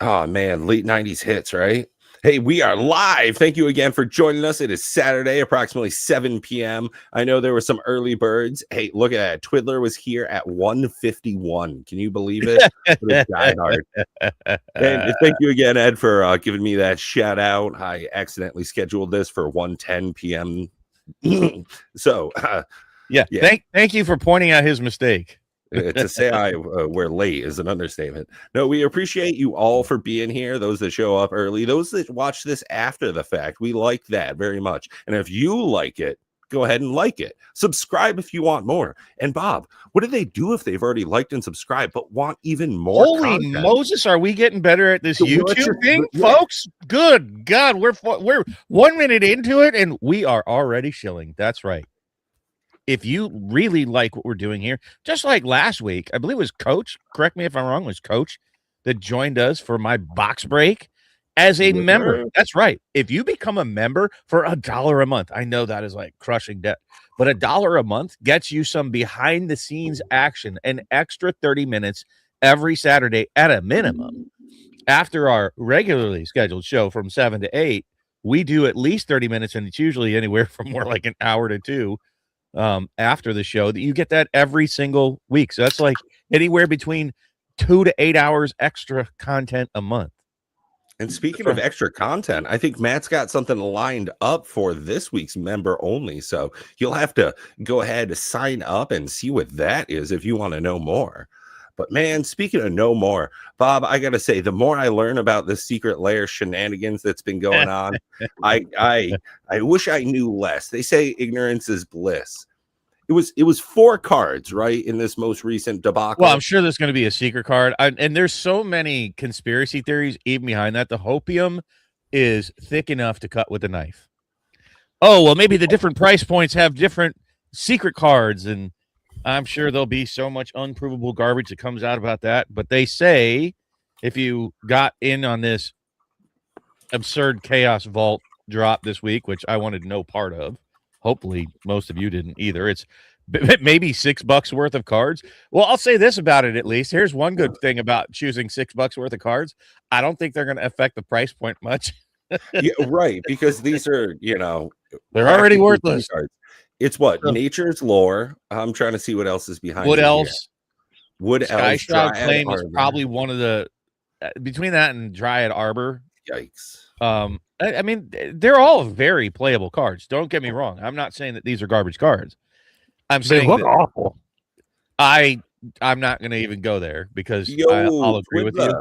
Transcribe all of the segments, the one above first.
Oh man, late 90s hits, right? Hey, we are live. Thank you again for joining us. It is Saturday, approximately 7 p.m. I know there were some early birds. Hey, look at that. Twiddler was here at 1:51. Can you believe it? What a diehard. And thank you again, Ed, for giving me that shout out. I accidentally scheduled this for 1:10 p.m. So, yeah. Thank you for pointing out his mistake. To say we're late is an understatement. No, we appreciate you all for being here. Those that show up early, those that watch this after the fact, we like that very much. And if you like it, go ahead and like it. Subscribe if you want more. And Bob, what do they do if they've already liked and subscribed but want even more? Holy content? Moses, are we getting better at this YouTube thing, folks? Good God, we're 1 minute into it and we are already shilling. That's right. If you really like what we're doing here, just like last week, I believe it was Coach, correct me if I'm wrong, was Coach that joined us for my box break as a member. That's right. If you become a member for $1 a month, I know that is like crushing debt, but $1 a month gets you some behind the scenes action, an extra 30 minutes every Saturday at a minimum. After our regularly scheduled show from 7 to 8, we do at least 30 minutes, and it's usually anywhere from more like an hour to 2 after the show, that you get that every single week. So that's like anywhere between 2 to 8 hours extra content a month. And speaking of extra content, I think Matt's got something lined up for this week's member only. So you'll have to go ahead, sign up and see what that is if you want to know more. But man, speaking of no more, Bob, I got to say, the more I learn about the Secret Lairs shenanigans that's been going on, I wish I knew less. They say ignorance is bliss. It was 4 cards, right, in this most recent debacle. Well, I'm sure there's going to be a secret card. And there's so many conspiracy theories even behind that. The hopium is thick enough to cut with a knife. Oh, well, maybe the different price points have different secret cards, and I'm sure there'll be so much unprovable garbage that comes out about that. But they say if you got in on this absurd chaos vault drop this week, which I wanted no part of, hopefully most of you didn't either, it's maybe $6 worth of cards. Well, I'll say this about it at least. Here's one good thing about choosing $6 worth of cards. I don't think they're going to affect the price point much. Yeah, right, because these are, they're already worthless. Cards. It's what? Nature's Lore. I'm trying to see what else is behind Wood Elves. Here. Wood Elves. Skyshroud Claim is probably one of the between that and Dryad Arbor. Yikes. I mean, they're all very playable cards. Don't get me wrong. I'm not saying that these are garbage cards. I'm saying they look awful. I'm not going to even go there because I'll agree with you.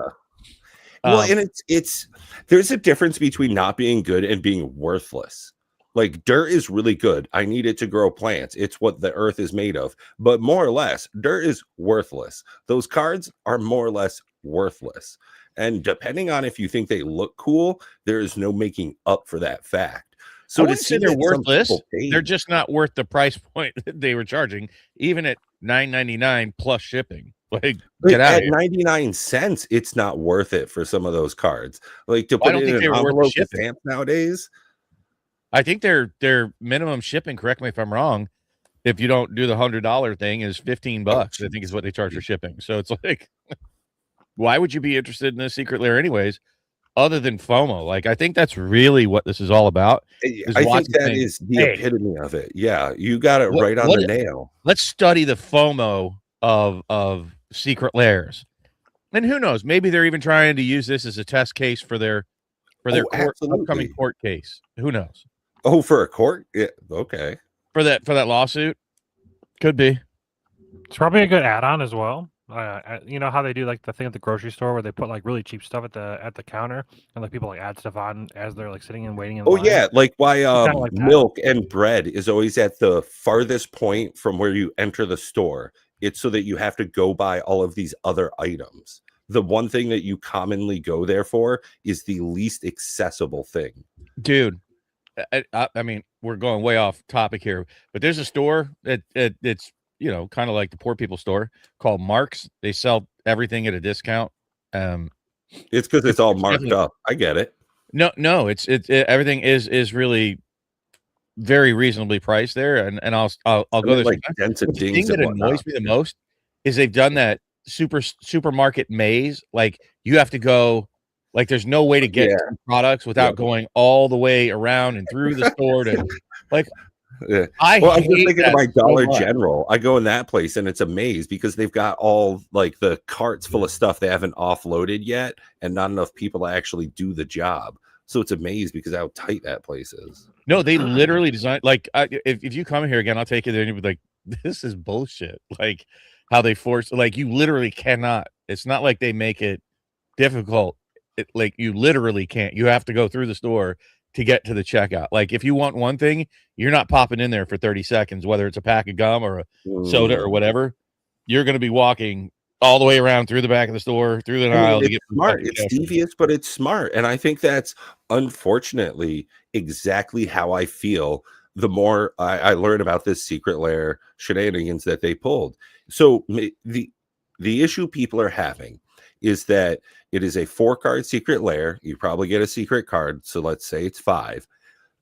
Well, and it's there's a difference between not being good and being worthless. Like, dirt is really good. I need it to grow plants. It's what the earth is made of. But more or less, dirt is worthless. Those cards are more or less worthless. And depending on if you think they look cool, there is no making up for that fact. So to say they're worthless, they're just not worth the price point that they were charging, even at $9.99 plus shipping. Like, get out at 99 cents, it's not worth it for some of those cards. Like, to put it in an envelope with stamps nowadays. I think their minimum shipping, correct me if I'm wrong, if you don't do the $100 thing, is $15. I think is what they charge for shipping. So it's like, why would you be interested in this Secret Lair anyways, other than FOMO? Like, I think that's really what this is all about. I think that is the epitome of it. Yeah, you got it right on the nail. Let's study the FOMO of Secret Lairs. And who knows, maybe they're even trying to use this as a test case for their upcoming court case. Who knows? Oh, for a court? Yeah, okay. For that lawsuit? Could be. It's probably a good add-on as well. You know how they do like the thing at the grocery store where they put like really cheap stuff at the counter and like people like add stuff on as they're like sitting and waiting in line? Yeah, like why like milk and bread is always at the farthest point from where you enter the store. It's so that you have to go buy all of these other items. The one thing that you commonly go there for is the least accessible thing. Dude, I mean, we're going way off topic here, but there's a store it's kind of like the poor people store called Mark's. They sell everything at a discount. It's because it's all marked up. I get it. No, it's everything is really very reasonably priced there, and I'll go there. Like dents and dings. The thing that annoys me the most is they've done that supermarket maze. Like, you have to go Like there's no way to get to products without going all the way around and through the store to like. Yeah. I'm just thinking of my Dollar so General. I go in that place and it's a maze because they've got all like the carts full of stuff they haven't offloaded yet, and not enough people to actually do the job. So it's a maze because how tight that place is. No, they literally designed like if you come here again, I'll take you there and you'll be like, this is bullshit. Like how they force, like you literally cannot. It's not like they make it difficult. Like you literally can't. You have to go through the store to get to the checkout. Like if you want one thing, you're not popping in there for 30 seconds, whether it's a pack of gum or a soda or whatever. You're going to be walking all the way around through the back of the store, through the aisle to get smart. It's devious, but it's smart. And I think that's unfortunately exactly how I feel the more I learn about this secret lair shenanigans that they pulled. So the issue people are having is that it is a 4-card secret lair. You probably get a secret card. So let's say it's 5.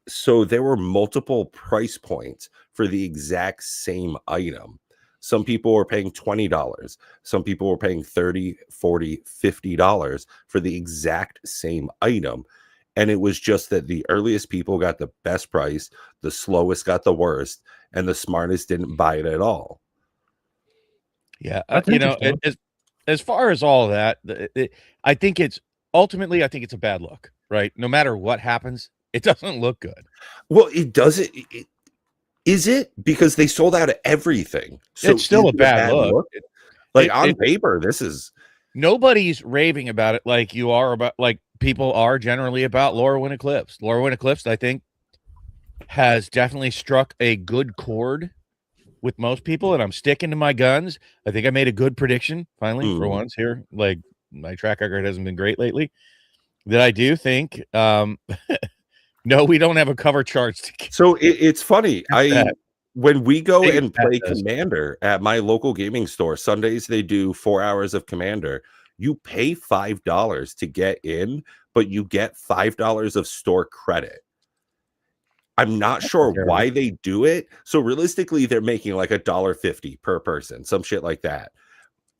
So there were multiple price points for the exact same item. Some people were paying $20. Some people were paying $30, $40, $50 for the exact same item. And it was just that the earliest people got the best price, the slowest got the worst, and the smartest didn't buy it at all. Yeah. As far as all of that, I think it's a bad look, right? No matter what happens, it doesn't look good. Well, it doesn't. Is it? Because they sold out of everything. So it's still a bad look. On paper, this is. Nobody's raving about it like you are about, like people are generally about Lorwyn Eclipse. Lorwyn Eclipse, I think, has definitely struck a good chord with most people, and I'm sticking to my guns. I think I made a good prediction finally for once here. Like my track record hasn't been great lately. That I do think. No, we don't have a cover chart. So it's funny. When we go and play Commander at my local gaming store, Sundays they do 4 hours of Commander. You pay $5 to get in, but you get $5 of store credit. I'm not sure why they do it. So realistically, they're making like $1.50 per person, some shit like that.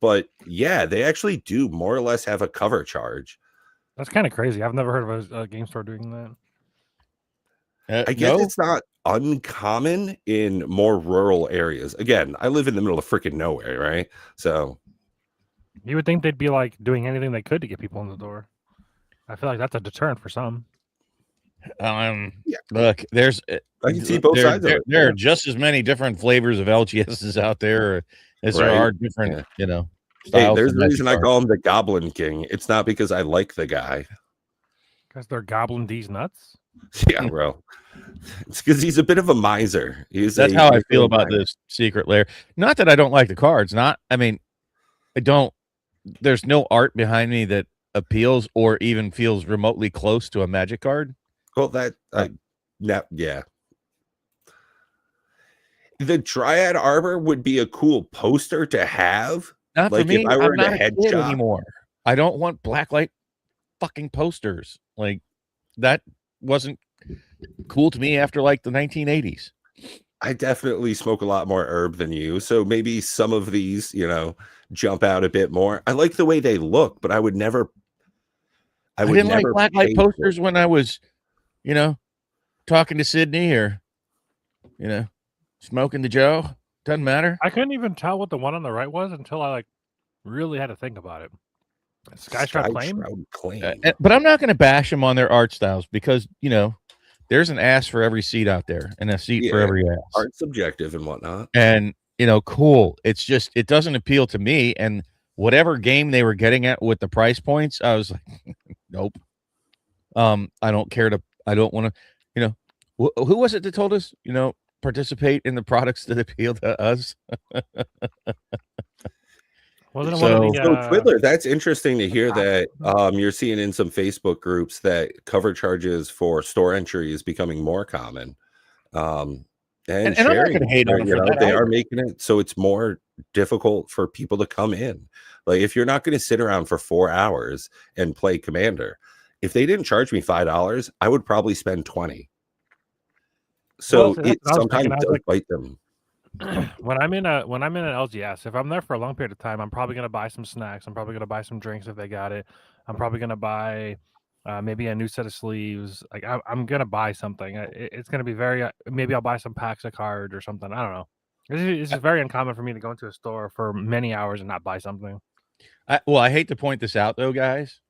But yeah, they actually do more or less have a cover charge. That's kind of crazy. I've never heard of a game store doing that. I guess it's not uncommon in more rural areas. Again, I live in the middle of freaking nowhere, right? So you would think they'd be like doing anything they could to get people in the door. I feel like that's a deterrent for some. Look, there's I can see both sides of it. There are just as many different flavors of LGSs out there as there are different, styles. Hey, there's a reason I call him the Goblin King. It's not because I like the guy. Because they're gobbling these nuts? Yeah, bro. It's because he's a bit of a miser. That's how I feel about this secret lair. Not that I don't like the cards. There's no art behind me that appeals or even feels remotely close to a Magic card. Well, yeah. The Dryad Arbor would be a cool poster to have. Not like for me. If I were I'm not a kid anymore. I don't want blacklight fucking posters. Like that wasn't cool to me after like the 1980s. I definitely smoke a lot more herb than you, so maybe some of these, jump out a bit more. I like the way they look, but I would never. I didn't like blacklight posters when I was, talking to Sydney or, smoking the Joe. Doesn't matter. I couldn't even tell what the one on the right was until I really had to think about it. Skyshroud Claim. But I'm not going to bash them on their art styles because, there's an ass for every seat out there and a seat for every ass. Art's subjective and whatnot. And, cool. It's just, it doesn't appeal to me. And whatever game they were getting at with the price points, I was like, nope. I don't care I don't want to, who was it that told us, participate in the products that appeal to us? Twiddler, that's interesting to hear that you're seeing in some Facebook groups that cover charges for store entry is becoming more common. And I'm not going to hate on them. They are making it so it's more difficult for people to come in. Like if you're not going to sit around for 4 hours and play Commander, if they didn't charge me $5, I would probably spend $20. So it sometimes does bite them. When I'm in an LGS, if I'm there for a long period of time, I'm probably going to buy some snacks. I'm probably going to buy some drinks if they got it. I'm probably gonna buy maybe a new set of sleeves. Like I'm gonna buy something. It's gonna be very maybe I'll buy some packs of cards or something. I don't know. It's just very uncommon for me to go into a store for many hours and not buy something. I hate to point this out though, guys.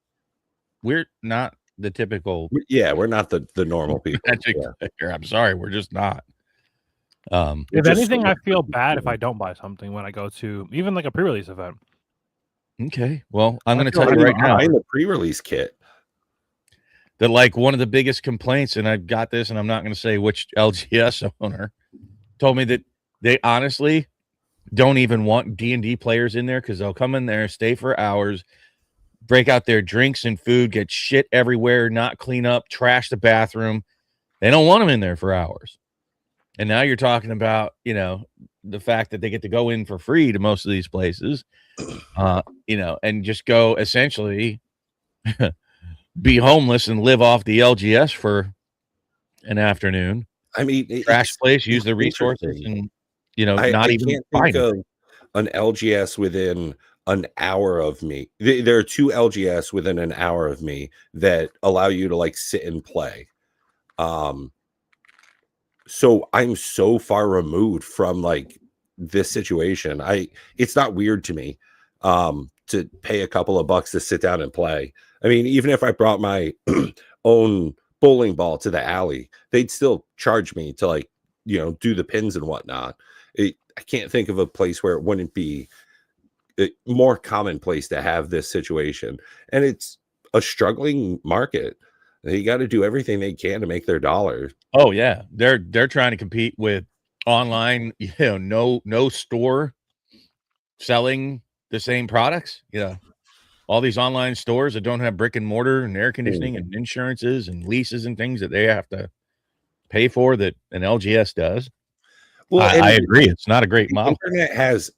We're not the typical. Yeah, we're not the normal people. Yeah. I'm sorry, we're just not. If anything, I feel bad if I don't buy something when I go to even like a pre-release event. Okay, well, I'm going to tell you right now. In the pre-release kit, that like one of the biggest complaints, and I've got this, and I'm not going to say which LGS owner told me that they honestly don't even want D&D players in there because they'll come in there, stay for hours, break out their drinks and food, get shit everywhere, not clean up, trash the bathroom. They don't want them in there for hours. And now you're talking about, the fact that they get to go in for free to most of these places, and just go essentially be homeless and live off the LGS for an afternoon. I mean, trash place, use the resources, and not even can't think of an LGS within an hour of me. There are 2 LGS within an hour of me that allow you to like sit and play. So I'm so far removed from like this situation. It's not weird to me to pay a couple of bucks to sit down and play. I mean, even if I brought my own bowling ball to the alley, they'd still charge me to like, do the pins and whatnot. I can't think of a place where it wouldn't be more commonplace to have this situation. And it's a struggling market. They got to do everything they can to make their dollars. Oh yeah, they're trying to compete with online, no store selling the same products. All these online stores that don't have brick and mortar and air conditioning and insurances and leases and things that they have to pay for that an LGS does. Well, I agree. It's not a great model. The internet has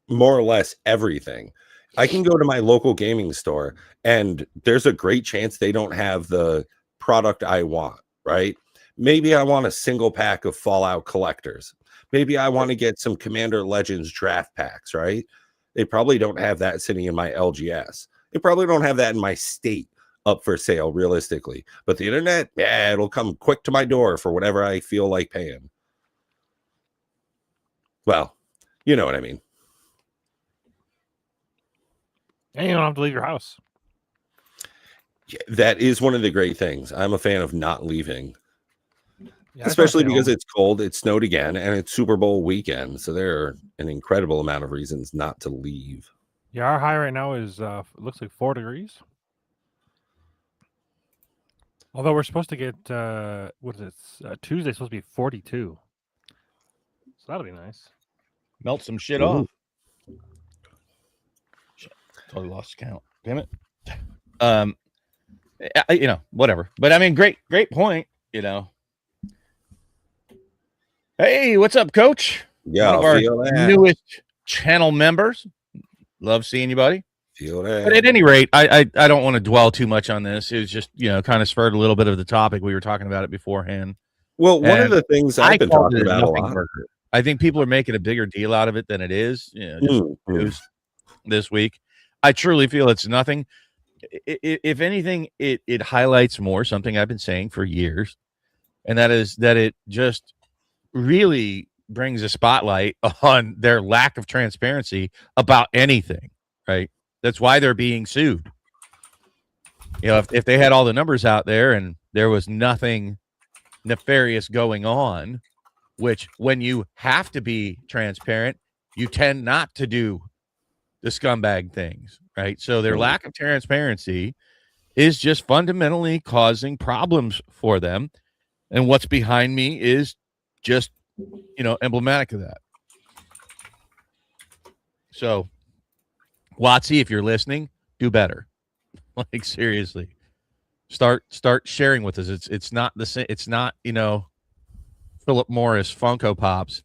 more or less everything. I can go to my local gaming store and there's a great chance they don't have the product I want, right? Maybe I want a single pack of Fallout collectors. Maybe I want to get some Commander Legends draft packs, right? They probably don't have that sitting in my LGS. They probably don't have that in my state up for sale, realistically. But the internet, it'll come quick to my door for whatever I feel like paying. Well, you know what I mean. And you don't have to leave your house. Yeah, that is one of the great things. I'm a fan of not leaving. Yeah, especially because it's cold, it snowed again, and it's Super Bowl weekend. So there are an incredible amount of reasons not to leave. Yeah, our high right now is looks like 4 degrees. Although we're supposed to get Tuesday's supposed to be 42. So that'll be nice. Melt some shit off. Shit, totally lost count. Damn it. Whatever. But I mean, great point. Hey, what's up, Coach? Yeah, one of our newest channel members. Love seeing you, buddy. Feel that. But at any rate, I don't want to dwell too much on this. It was just kind of spurred a little bit of the topic. We were talking about it beforehand. Well, one of the things I've been talking about a lot. Burger. I think people are making a bigger deal out of it than it is. News this week. I truly feel it's nothing. If anything, it highlights more something I've been saying for years, and that is that it just really brings a spotlight on their lack of transparency about anything, right? That's why they're being sued. If they had all the numbers out there and there was nothing nefarious going on, which when you have to be transparent, you tend not to do the scumbag things, right? So their lack of transparency is just fundamentally causing problems for them. And what's behind me is just, emblematic of that. So, Watsy, if you're listening, do better. Like, seriously, start sharing with us. It's not the same. It's not, Philip Morris Funko Pops.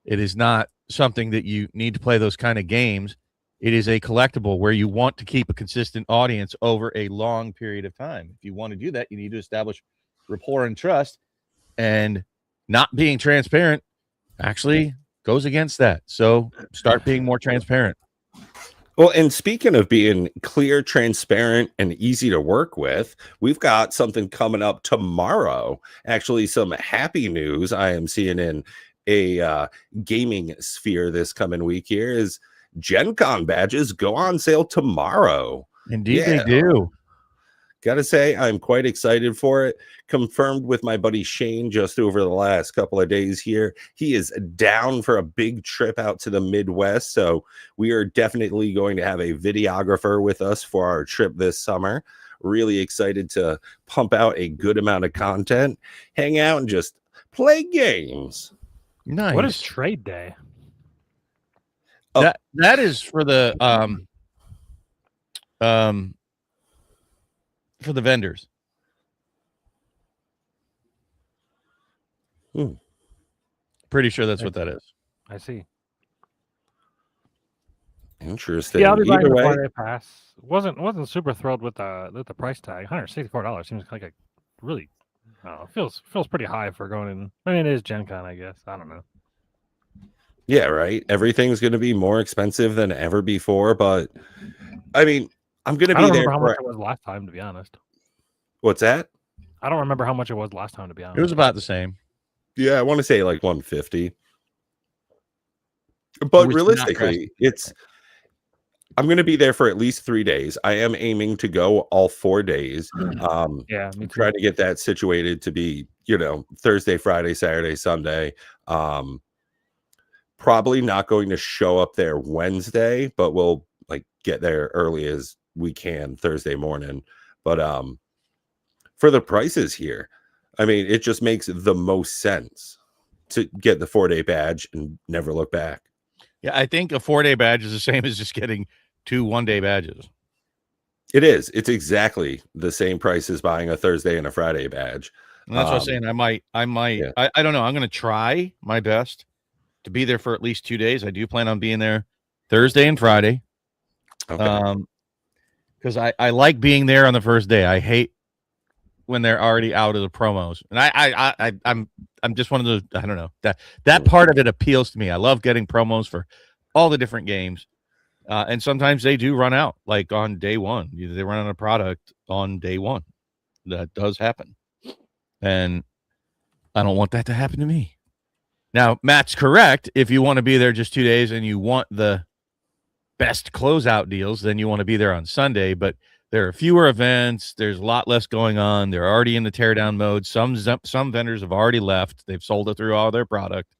It is not something that you need to play those kind of games. It is a collectible where you want to keep a consistent audience over a long period of time. If you want to do that, you need to establish rapport and trust, and not being transparent actually goes against that. So start being more transparent. Well, and speaking of being clear, transparent, and easy to work with, we've got something coming up tomorrow. Actually, some happy news I am seeing in a gaming sphere this coming week here is Gen Con badges go on sale tomorrow. Indeed, they do. Gotta say, I'm quite excited for it. Confirmed with my buddy Shane just over the last couple of days here. He is down for a big trip out to the Midwest. So we are definitely going to have a videographer with us for our trip this summer. Really excited to pump out a good amount of content, hang out, and just play games. Nice. What is trade day? Oh. That is for the vendors. Pretty sure that's what that is. I see. Interesting. Yeah, I'll be buying the Friday pass. Wasn't super thrilled with the price tag. $164 seems like a really, I don't know, feels pretty high for going in. I mean, it is Gen Con, I guess. I don't know. Yeah, right. Everything's going to be more expensive than ever before, but I mean, I'm going to be there. I don't remember how much it was last time, to be honest. What's that? I don't remember how much it was last time, to be honest. It was about the same. Yeah, I want to say like 150. But realistically, I'm going to be there for at least 3 days. I am aiming to go all 4 days. Yeah, me too. Trying to get that situated to be, Thursday, Friday, Saturday, Sunday. Probably not going to show up there Wednesday, but we'll get there early as we can Thursday morning. But for the prices here, I mean, it just makes the most sense to get the 4-day badge and never look back. Yeah, I think a 4-day badge is the same as just getting 2 1-day badges. It is. It's exactly the same price as buying a Thursday and a Friday badge. And that's what I'm saying. I might. Yeah. I don't know. I'm going to try my best to be there for at least 2 days. I do plan on being there Thursday and Friday. Okay. Because I like being there on the first day. I hate when they're already out of the promos, and I'm just one of those. I don't know, that part of it appeals to me. I love getting promos for all the different games, and sometimes they do run out, like on day one. They run out of product on day one. That does happen, and I don't want that to happen to me. Now, Matt's correct. If you want to be there just 2 days and you want the best closeout deals, then you want to be there on Sunday, but there are fewer events. There's a lot less going on. They're already in the teardown mode. Some vendors have already left. They've sold it through all their product.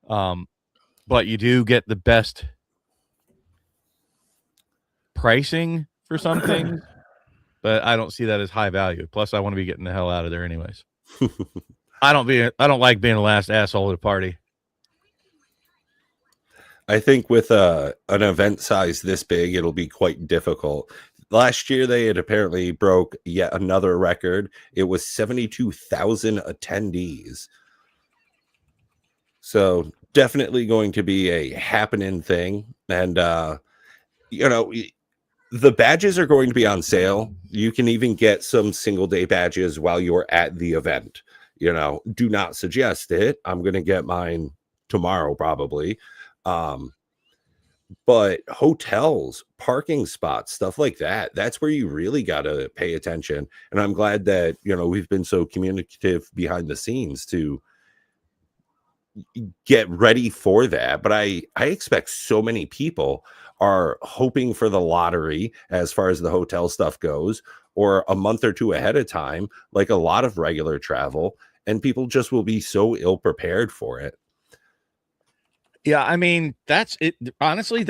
But you do get the best pricing for some things, but I don't see that as high value. Plus, I want to be getting the hell out of there anyways. I don't like being the last asshole at a party. I think with an event size this big, it'll be quite difficult. Last year, they had apparently broke yet another record. It was 72,000 attendees. So definitely going to be a happening thing. And, the badges are going to be on sale. You can even get some single-day badges while you're at the event. Do not suggest it. I'm going to get mine tomorrow probably. But hotels, parking spots, stuff like that's where you really got to pay attention. And I'm glad that, we've been so communicative behind the scenes to get ready for that. But I expect so many people are hoping for the lottery as far as the hotel stuff goes, or a month or two ahead of time, like a lot of regular travel, and people just will be so ill prepared for it. Yeah, I mean, that's it. Honestly,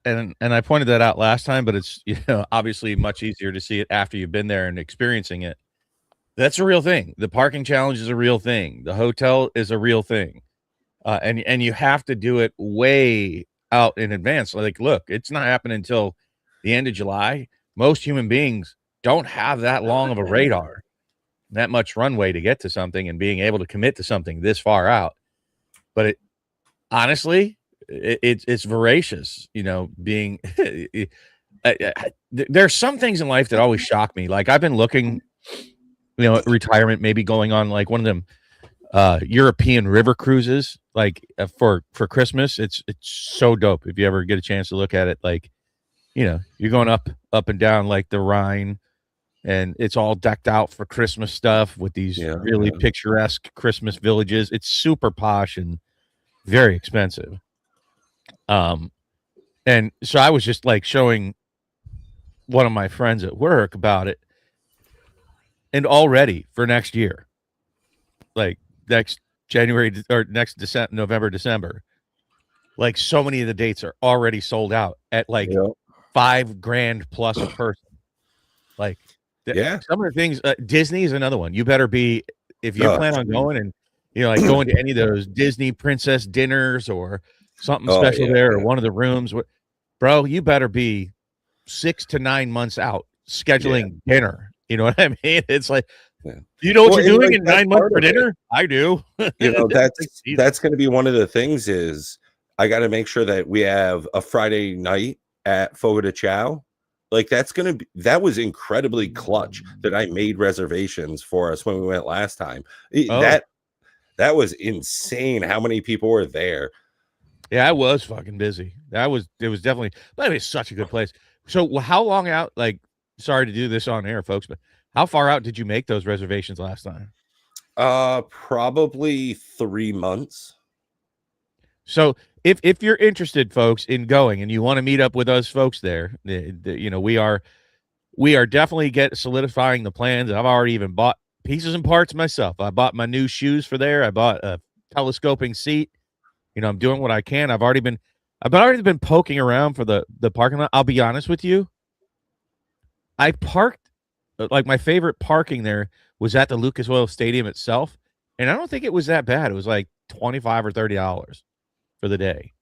and I pointed that out last time, but it's obviously much easier to see it after you've been there and experiencing it. That's a real thing. The parking challenge is a real thing. The hotel is a real thing, and you have to do it way out in advance. Like, look, it's not happening until the end of July. Most human beings don't have that long of a radar, that much runway to get to something, and being able to commit to something this far out. But honestly, it's voracious, being there's some things in life that always shock me. Like, I've been looking, at retirement, maybe going on like one of them European river cruises, like for Christmas. It's so dope. If you ever get a chance to look at it, like you're going up and down like the Rhine, and it's all decked out for Christmas stuff with these really picturesque Christmas villages. It's super posh and very expensive. And so I was just like showing one of my friends at work about it, and already for next year, like next January or next November, December, like so many of the dates are already sold out at like $5,000 plus a person. Like, some of the things, Disney is another one. You better be, if you plan on going and, like going to any of those Disney princess dinners or something special there, or one of the rooms, bro, you better be 6 to 9 months out scheduling dinner. You know what I mean? It's like, you know what you're doing in 9 months for dinner? I do. That's going to be one of the things is I got to make sure that we have a Friday night at Fogo de Chao. Like that was incredibly clutch that I made reservations for us when we went last time. That was insane how many people were there. Yeah, I was fucking busy. It was definitely, but it's such a good place. So how long out, like, sorry to do this on air, folks, but how far out did you make those reservations last time? Probably 3 months. So if you're interested, folks, in going and you want to meet up with us folks there, we are definitely solidifying the plans. I've already even bought pieces and parts myself. I bought my new shoes for there. I bought a telescoping seat. I'm doing what I can. I've already been poking around for the parking lot. I'll be honest with you. I parked, like, my favorite parking there was at the Lucas Oil Stadium itself, and I don't think it was that bad. It was like $25 or $30 for the day,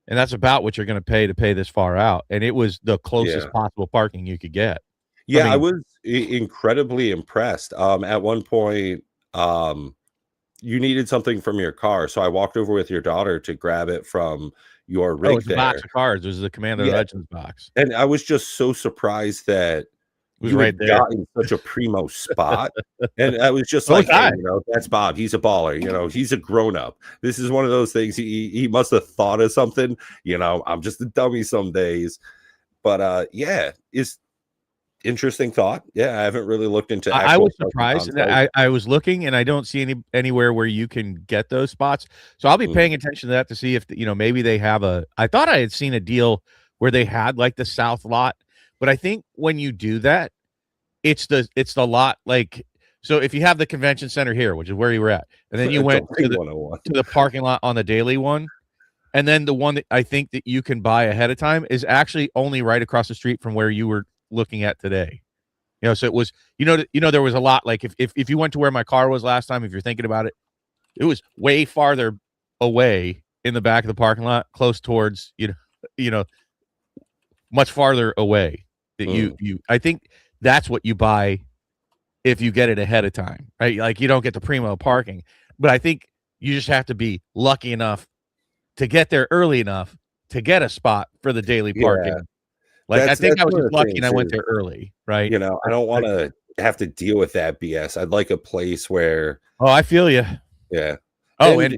and that's about what you're going to pay this far out. And it was the closest possible parking you could get. Yeah, I was incredibly impressed. At one point, you needed something from your car, so I walked over with your daughter to grab it from your rig. It's a box of cards. It was the Commander Legends box, and I was just so surprised that you had gotten such a primo spot. And I was just like, hey, that's Bob. He's a baller. He's a grown up. This is one of those things. He must have thought of something. I'm just a dummy some days. But it's interesting thought. I haven't really looked into. I was surprised. I was looking, and I don't see anywhere where you can get those spots. So I'll be paying attention to that to see if maybe they have I thought I had seen a deal where they had like the south lot, but I think when you do that, it's the lot, like, so if you have the convention center here, which is where you were at, and then you went to the parking lot on the daily one, and then the one that I think that you can buy ahead of time is actually only right across the street from where you were looking at today. So it was, there was a lot, like if you went to where my car was last time, if you're thinking about it, it was way farther away in the back of the parking lot, close towards, much farther away that I think that's what you buy if you get it ahead of time, right? Like, you don't get the primo parking, but I think you just have to be lucky enough to get there early enough to get a spot for the daily parking. Like, I think I was just lucky and I went there early, right? I don't want to have to deal with that BS. I'd like a place where. Oh, I feel you. Yeah. Oh, and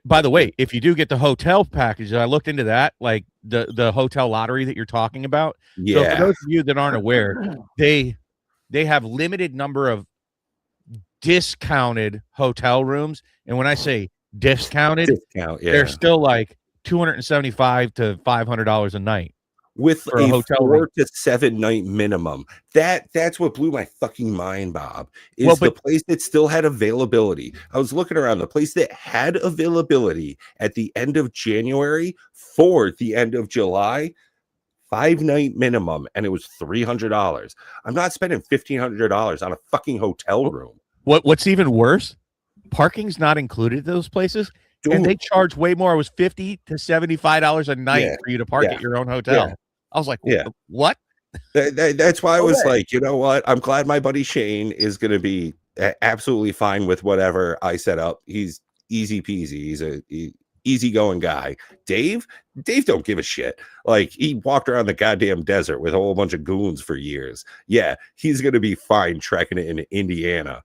by the way, if you do get the hotel package, I looked into that, like the hotel lottery that you're talking about. Yeah. So for those of you that aren't aware, they have limited number of discounted hotel rooms, and when I say discounted, they're still like $275 to $500 a night. With a hotel 4 to 7 night minimum. That's what blew my fucking mind, Bob. The place that still had availability. I was looking around, the place that had availability at the end of January for the end of July, 5 night minimum, and it was $300. I'm not spending $1,500 on a fucking hotel room. What's even worse? Parking's not included in those places. Dude. And they charge way more. It was $50 to $75 a night for you to park at your own hotel. Yeah. I was like, what? That's why I was like, you know what? I'm glad my buddy Shane is going to be absolutely fine with whatever I set up. He's easy peasy. He's a easygoing guy. Dave don't give a shit. Like, he walked around the goddamn desert with a whole bunch of goons for years. Yeah, he's going to be fine trekking it in Indiana.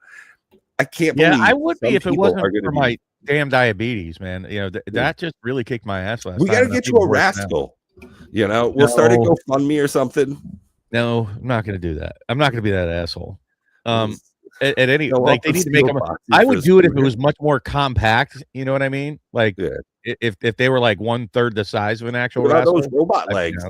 I can't believe. Yeah, I would be if it wasn't for my damn diabetes, man. That just really kicked my ass last time. We got to get you a rascal. You know, we'll start a GoFundMe or something. No, I'm not going to do that. I'm not going to be that asshole. At any like they need to make them. I would do it if it was much more compact. You know what I mean? Like if they were like 1/3 the size of an actual wrestler, those robot legs.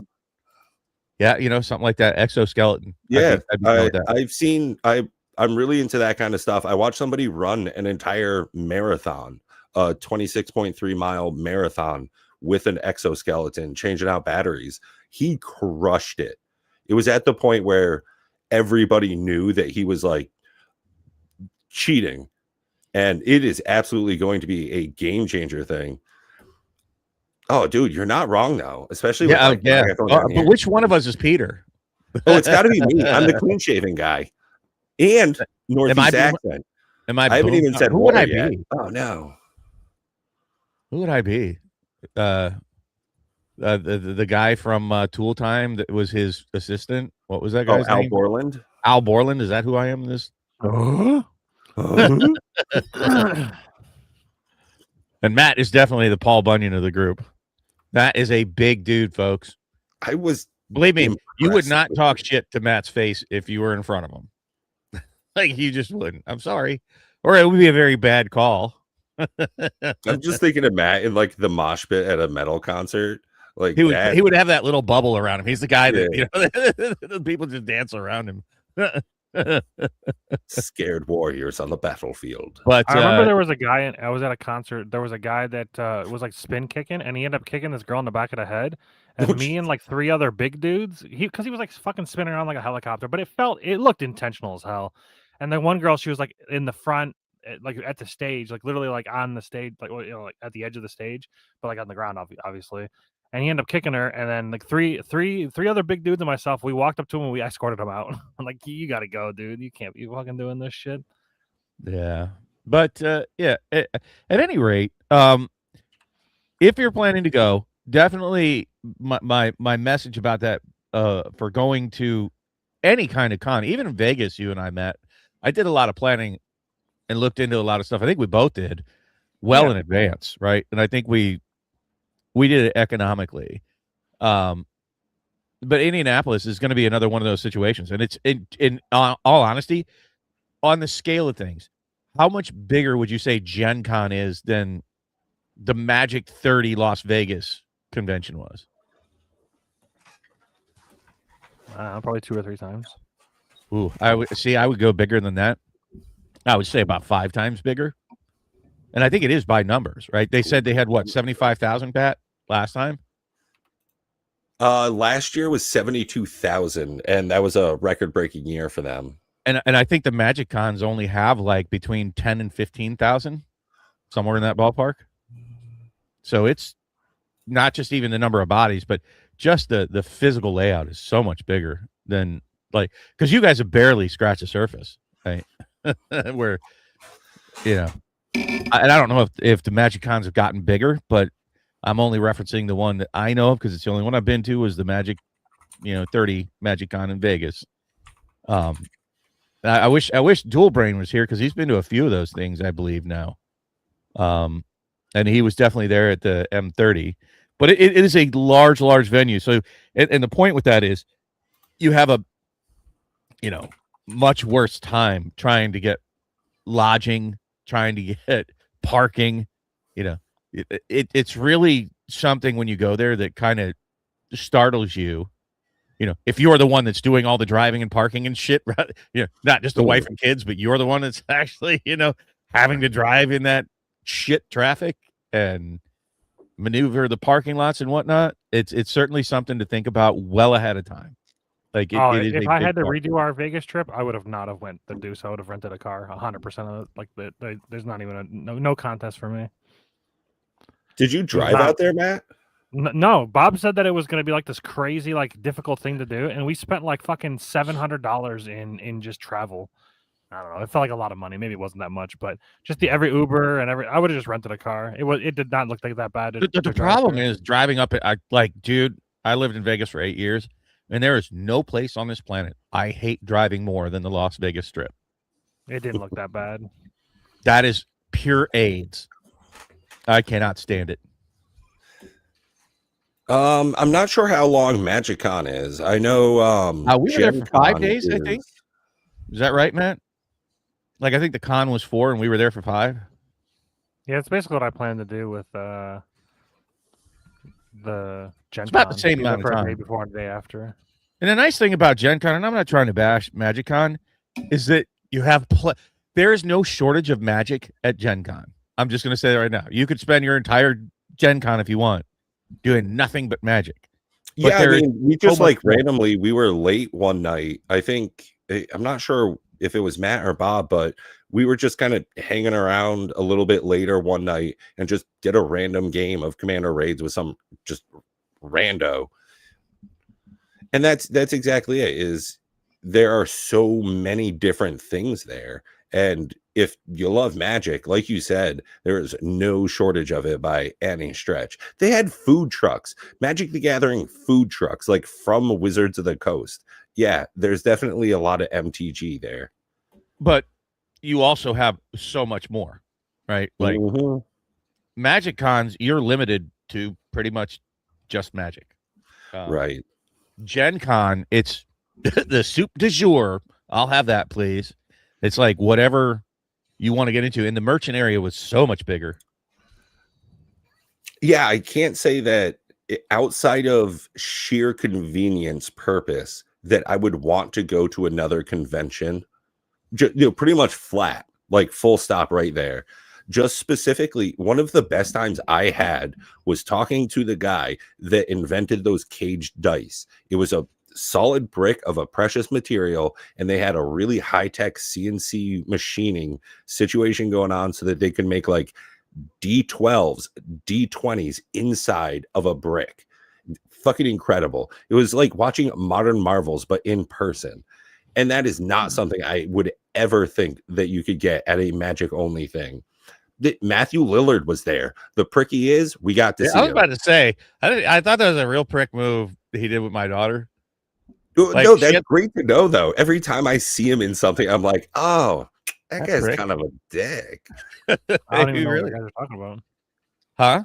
Yeah, you know, something like that exoskeleton. Yeah, I've seen. I'm really into that kind of stuff. I watched somebody run an entire marathon, a 26.3 mile marathon with an exoskeleton, changing out batteries. He crushed it. It was at the point where everybody knew that he was like cheating, and it is absolutely going to be a game changer thing. Oh, dude, you're not wrong though, especially with but which one of us is Peter? Oh, it's got to be me. I'm the clean shaven guy, and Northeast accent. I haven't even said who would I yet. be? Oh no, who would I be? The guy from Tool Time that was his assistant. What was that guy's name? Al Borland. Al Borland. Is that who I am? This. And Matt is definitely the Paul Bunyan of the group. That is a big dude, folks. Believe me, you would not talk shit to Matt's face if you were in front of him. Like you just wouldn't. I'm sorry, or it would be a very bad call. I'm just thinking of Matt in like the mosh pit at a metal concert. Like he would have that little bubble around him. He's the guy that the people just dance around him. Scared warriors on the battlefield. But I remember there was a guy. I was at a concert. There was a guy that was like spin kicking, and he ended up kicking this girl in the back of the head. And me and like 3 other big dudes. Because he was like fucking spinning around like a helicopter, but it looked intentional as hell. And then one girl, she was like in the front, like at the stage, like literally like on the stage, like like at the edge of the stage, but like on the ground, obviously. And he ended up kicking her, and then like three other big dudes and myself, we walked up to him and we escorted him out. I'm like, you got to go, dude. You can't be fucking doing this shit. Yeah, but at any rate, if you're planning to go, definitely my message about that for going to any kind of con, even in Vegas, you and I met. I did a lot of planning and looked into a lot of stuff. I think we both did in advance, right? And I think we did it economically. But Indianapolis is going to be another one of those situations. And it's in all honesty, on the scale of things, how much bigger would you say Gen Con is than the Magic 30 Las Vegas convention was? Probably 2 or 3 times. Ooh, I would go bigger than that. I would say about 5 times bigger. And I think it is by numbers, right? They said they had 75,000, Pat, last time? Last year was 72,000, and that was a record-breaking year for them. And I think the Magic Cons only have like between 10 and 15,000, somewhere in that ballpark. So it's not just even the number of bodies, but just the physical layout is so much bigger than like, because you guys have barely scratched the surface, right? Where, and I don't know if the Magic Cons have gotten bigger, but I'm only referencing the one that I know of because it's the only one I've been to was the Magic, 30 Magic Con in Vegas. I wish Dual Brain was here because he's been to a few of those things, I believe now. And he was definitely there at the M30, but it is a large venue. So, and the point with that is you have a, much worse time trying to get lodging, trying to get parking, it's really something when you go there that kind of startles you. If you're the one that's doing all the driving and parking and shit, right? Not just the wife and kids, but you're the one that's actually, having to drive in that shit traffic and maneuver the parking lots and whatnot. It's certainly something to think about well ahead of time. Like if I had to redo our Vegas trip, I would have not have went the Deuce. I would have rented a car 100% of it. Like there's not even no contest for me. Did you drive out there, Matt? No, Bob said that it was going to be like this crazy, like difficult thing to do, and we spent like fucking $700 in just travel. I don't know. It felt like a lot of money. Maybe it wasn't that much, but just every Uber and I would have just rented a car. It did not look like that bad. The problem is driving up. Dude, I lived in Vegas for 8 years, and there is no place on this planet I hate driving more than the Las Vegas Strip. It didn't look that bad. That is pure AIDS. I cannot stand it. I'm not sure how long MagicCon is. I know We were there for Gen 5 Con days, I think. Is that right, Matt? Like, I think the con was 4 and we were there for 5. Yeah, it's basically what I plan to do with the Gen It's about the Con. same Be there amount of for a day time. before and a day after. And the nice thing about Gen Con, and I'm not trying to bash MagicCon, is that you have there is no shortage of magic at Gen Con. I'm just going to say that right now. You could spend your entire Gen Con if you want doing nothing but magic. But Yeah, I mean, we just like randomly, we were late one night. I think, I'm not sure if it was Matt or Bob, but we were just kind of hanging around a little bit later one night and just did a random game of Commander Raids with some just rando. And that's exactly it. Is there are so many different things there. And if you love magic, like you said, there is no shortage of it by any stretch. They had food trucks, Magic the Gathering food trucks, like from Wizards of the Coast. Yeah, there's definitely a lot of MTG there. But you also have so much more, right? Like Magic Cons, you're limited to pretty much just magic. Right. Gen Con, it's the soup du jour. I'll have that, please. It's like whatever you want to get into. And the merchant area was so much bigger. Yeah, I can't say that outside of sheer convenience purpose that I would want to go to another convention. Pretty much flat, like full stop right there. Just specifically, one of the best times I had was talking to the guy that invented those caged dice. It was a solid brick of a precious material, and they had a really high-tech CNC machining situation going on so that they could make like D12s, D20s inside of a brick. Fucking incredible. It was like watching Modern Marvels, but in person. And that is not something I would ever think that you could get at a magic only thing. Matthew Lillard was there. The prick he is, we got to see I was him. about to say, I thought that was a real prick move he did with my daughter. Like, no, that's great to know, though. Every time I see him in something, I'm like, oh, that guy's kind of a dick. I don't even know what you guys are talking about. Huh?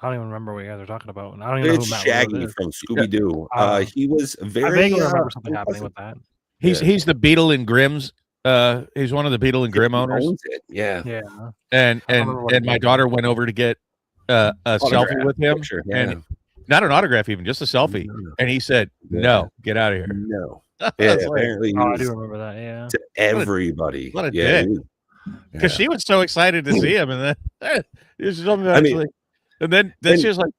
I don't even remember what you guys are talking about. And I don't even know who Matt Shaggy is. from Scooby-Doo. He was very... I vaguely remember something happening with that. He's the Beetle and Grimm's. He's one of the Beetle and Grimm owners. Yeah. And my daughter went over to get a selfie with him, and not an autograph, even just a selfie. And he said, "No, get out of here." No. Yeah, apparently, I do remember that. Yeah. To everybody. What a dick. Because she was so excited to see him, and then there's something and then she was like,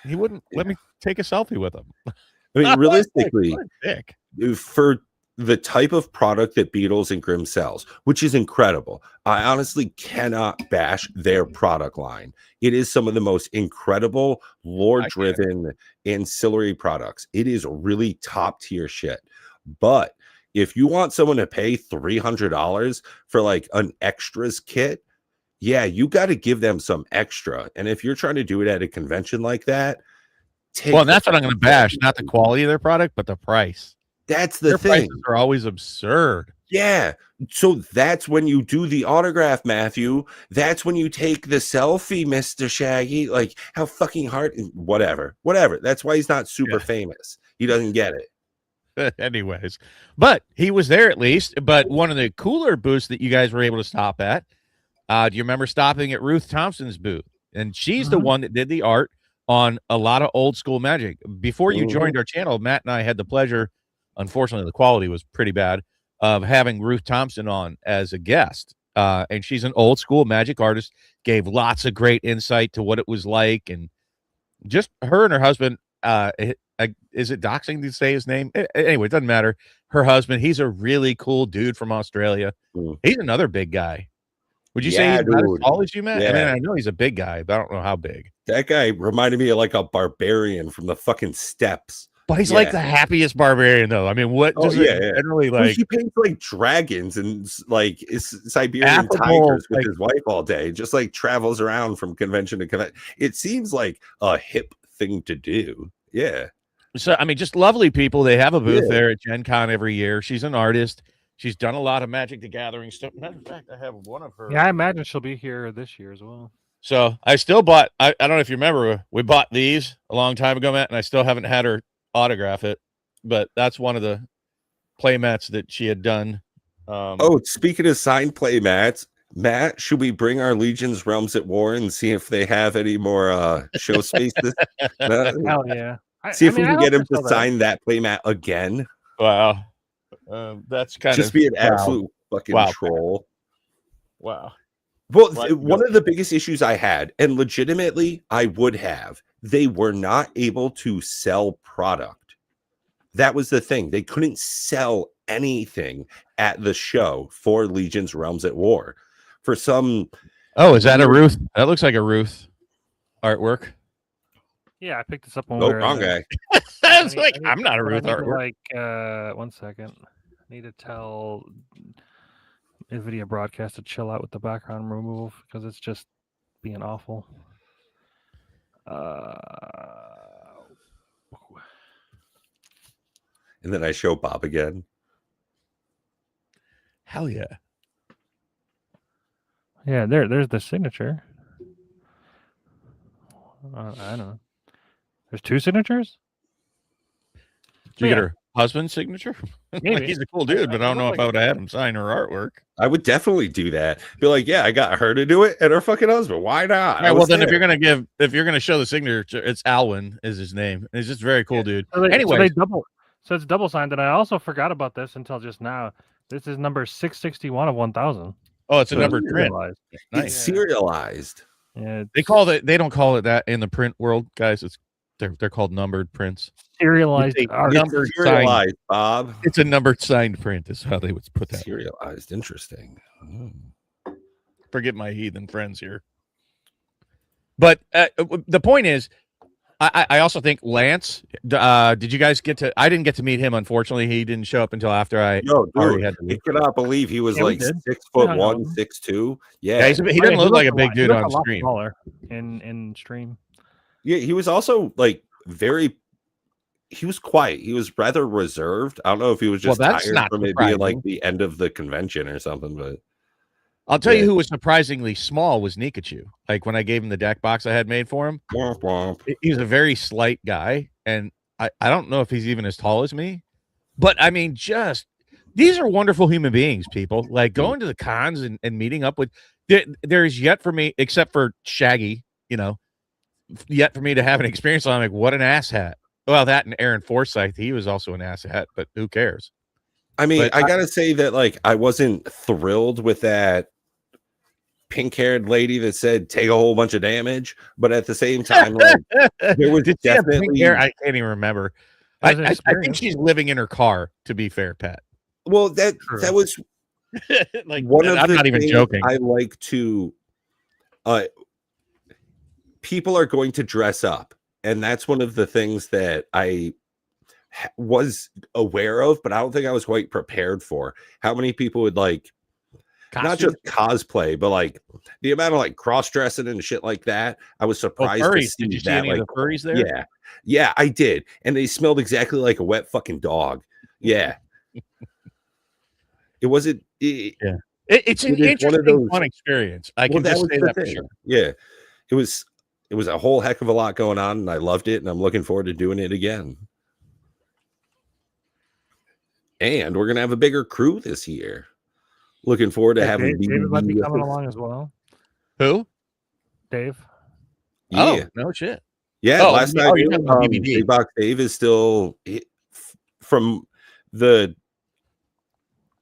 he wouldn't let me take a selfie with him. I mean, realistically, dick. For the type of product that Beatles and Grimm sells, which is incredible, I honestly cannot bash their product line. It is some of the most incredible lore-driven ancillary products. It is really top-tier shit. But if you want someone to pay $300 for like an extras kit, yeah, you got to give them some extra. And if you're trying to do it at a convention like that, that's what I'm going to bash, not the quality of their product, but the price. That's the Their thing. Prices are always absurd. Yeah. So that's when you do the autograph, Matthew. That's when you take the selfie, Mr. Shaggy. Like, how fucking hard, whatever. That's why he's not super famous. He doesn't get it. Anyways, but he was there at least. But one of the cooler booths that you guys were able to stop at, do you remember stopping at Ruth Thompson's booth? And she's the one that did the art on a lot of old school magic. Before you joined our channel, Matt and I had the pleasure, unfortunately the quality was pretty bad, of having Ruth Thompson on as a guest. And she's an old school magic artist, gave lots of great insight to what it was like. And just her and her husband, is it doxing to say his name? Anyway, it doesn't matter. Her husband, he's a really cool dude from Australia. He's another big guy. Would you say he's not as tall as you, Matt? Yeah. I mean, I know he's a big guy, but I don't know how big. That guy reminded me of like a barbarian from the fucking steppes. But he's like the happiest barbarian, though. I mean, what? Generally, like he paints like dragons and like Siberian tigers with his wife all day. Just like travels around from convention to convention. It seems like a hip thing to do. Yeah. So I mean, just lovely people. They have a booth there at Gen Con every year. She's an artist. She's done a lot of Magic the Gathering stuff. Matter of fact, I have one of her. Yeah, I imagine she'll be here this year as well. So I still bought. I don't know if you remember, we bought these a long time ago, Matt, and I still haven't had her autograph it. But that's one of the play mats that she had done. Oh, speaking of signed play mats, Matt, should we bring our Legion's Realms at War and see if they have any more show space? Hell yeah. See if we I can hope get him they're to still there. sign that playmat again. Wow, that's kind Just of be an absolute fucking troll. Wow. Well, one of the biggest issues I had, and legitimately I would have, they were not able to sell product. That was the thing. They couldn't sell anything at the show for Legion's Realms at War. For some... Oh, is that a Ruth? That looks like a Ruth artwork. Yeah, I picked this up when Nope, wrong guy. I was like, I'm not a Ruth artwork. Like, 1 second. I need to tell NVIDIA Broadcast to chill out with the background removal because it's just being awful. And then I show Bob again. Hell yeah. Yeah, there's the signature. I don't know. There's 2 signatures? Did you get her husband's signature? Like, he's a cool dude, but I don't know if I would have had him sign her artwork. I would definitely do that. Be like, yeah, I got her to do it and her fucking husband. Why not? Right, well, then if you're gonna show the signature, it's Alwyn is his name. And he's just a very cool dude. Anyway, so it's double signed, and I also forgot about this until just now. This is number 661 of 1000. Oh, it's a numbered print. Nice. It's serialized. Yeah, they don't call it that in the print world, guys. They're called numbered prints. Serialized. Numbered serialized, Bob. It's a numbered signed print. Is how they would put that. Serialized. Interesting. Forget my heathen friends here. But the point is, I also think Lance. Did you guys get to? I didn't get to meet him. Unfortunately, he didn't show up until after I. No, dude, I cannot believe he was like 6'1", 6'2". Yeah, he doesn't look like a big dude on stream. In stream. Yeah, he was also like he was quiet. He was rather reserved. I don't know if he was just tired from it being like the end of the convention or something, but I'll tell you who was surprisingly small was Nikachu. Like when I gave him the deck box I had made for him, he's a very slight guy, and I don't know if he's even as tall as me, but I mean, just these are wonderful human beings, people. Like going to the cons and meeting up with there's yet for me, except for Shaggy, yet for me to have an experience on like what an asshat. Well, that and Aaron Forsyth, he was also an asshat, but who cares? I mean, I gotta say that like I wasn't thrilled with that pink-haired lady that said take a whole bunch of damage, but at the same time, like, there was definitely I can't even remember. I think she's living in her car. To be fair, Pat. Well, that was like one of I'm the not even things joking. I like to. People are going to dress up, and that's one of the things that I was aware of, but I don't think I was quite prepared for. How many people would like not just cosplay, but like the amount of like cross-dressing and shit like that. I was surprised to see Did you see that. any Like, of the furries there? Yeah, I did, and they smelled exactly like a wet fucking dog. Yeah, it wasn't. It's an interesting, fun experience. I can just say that for sure. Yeah, it was a whole heck of a lot going on, and I loved it, and I'm looking forward to doing it again. And we're gonna have a bigger crew this year. Looking forward to having David might be coming along as well. Who? Dave. Yeah. Oh, no shit. Yeah, last night Big Box Dave is still from the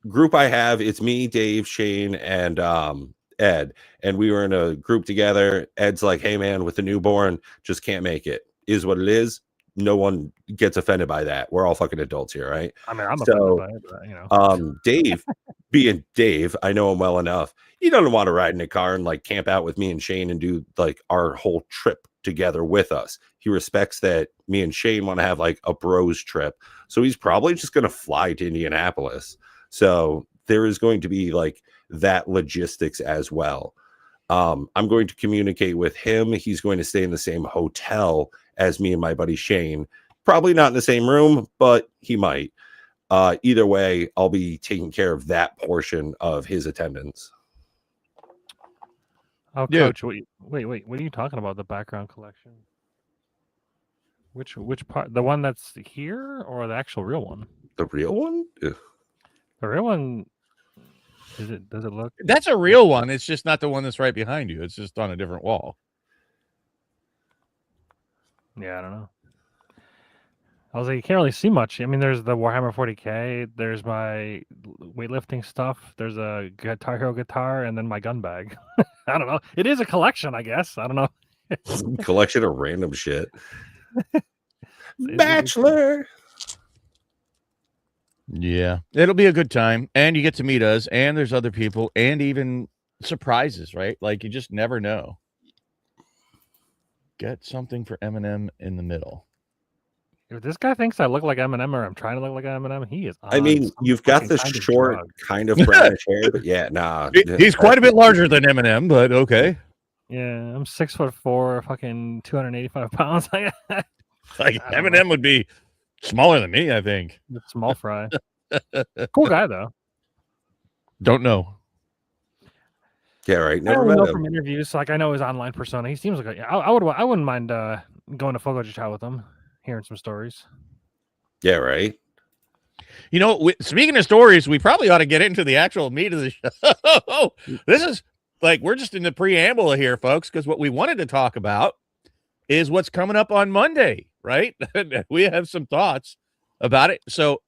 group I have. It's me, Dave, Shane, and Ed, and we were in a group together. Ed's like, hey man, with the newborn, just can't make it. Is what it is. No one gets offended by that. We're all fucking adults here, right? I mean, I'm offended by it, but, Dave, being Dave, I know him well enough. He doesn't want to ride in a car and like camp out with me and Shane and do like our whole trip together with us. He respects that me and Shane want to have like a bros trip. So he's probably just going to fly to Indianapolis. So there is going to be like that logistics as well. I'm going to communicate with him. He's going to stay in the same hotel as me and my buddy Shane. Probably not in the same room, but he might. Either way, I'll be taking care of that portion of his attendance. Oh, Dude. Coach, wait, what are you talking about? The background collection? Which part? The one that's here or the actual real one? The real one? Ugh. The real one. Does it look? That's a real one. It's just not the one that's right behind you. It's just on a different wall. Yeah, I don't know. I was like, you can't really see much. I mean, there's the Warhammer 40K. There's my weightlifting stuff. There's a Guitar Hero guitar, and then my gun bag. I don't know. It is a collection, I guess. I don't know. Collection of random shit. Bachelor. Yeah, it'll be a good time, and you get to meet us, and there's other people, and even surprises, right? Like you just never know. Get something for Eminem in the middle. If this guy thinks I look like Eminem or I'm trying to look like Eminem, he is. I mean, you've got the short, kind of brownish hair, but yeah, nah. He's quite a bit larger than Eminem, but okay. Yeah, I'm 6'4", fucking 285 pounds. Like Eminem would be smaller than me, I think. Small fry. Cool guy though. Don't know. Yeah, right. I Never don't met know him. from interviews. Like I know his online persona. He seems like I wouldn't mind going to Fogo de Chao with him, hearing some stories. Yeah, right. You know, speaking of stories, we probably ought to get into the actual meat of the show. This is like we're just in the preamble here, folks, because what we wanted to talk about is what's coming up on Monday, right? We have some thoughts about it. So,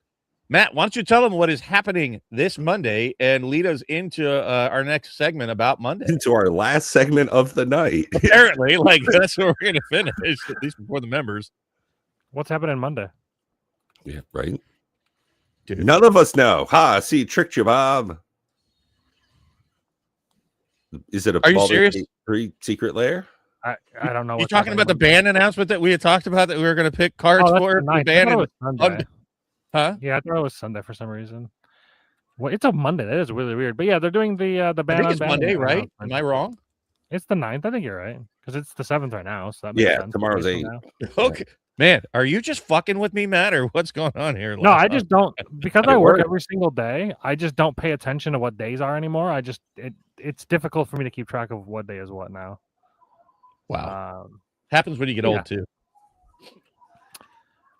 Matt, why don't you tell them what is happening this Monday and lead us into our next segment about Monday? Into our last segment of the night. Apparently, like that's what we're going to finish, at least before the members. What's happening Monday? Yeah, right. Dude. None of us know. Ha, see, tricked you, Bob. Is it a Are you Baldur serious? 3 secret lair? I don't know. You talking about the band announcement that we had talked about that we were going to pick cards for the band? Huh? Yeah, I thought it was Sunday for some reason. Well, it's a Monday. That is really weird. But yeah, they're doing the band. I think it's Monday, right? Am I wrong? It's the 9th. I think you're right because it's the 7th right now. So that makes sense. Tomorrow's 8. Okay, man, are you just fucking with me, Matt, or what's going on here? No, I just don't because I work every single day. I just don't pay attention to what days are anymore. It's difficult for me to keep track of what day is what now. Wow, happens when you get old too.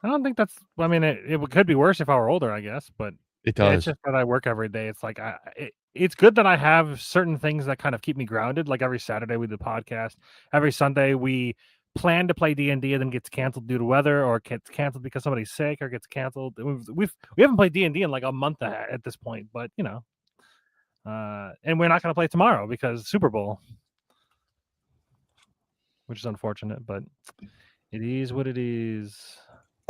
I don't think that's. I mean, it could be worse if I were older, I guess. But it does. It's just that I work every day. It's like it's good that I have certain things that kind of keep me grounded. Like every Saturday we do the podcast. Every Sunday we plan to play D&D and then gets canceled due to weather or gets canceled because somebody's sick or gets canceled. We haven't played D&D in like a month at this point, but you know, and we're not going to play tomorrow because Super Bowl, which is unfortunate, but it is what it is.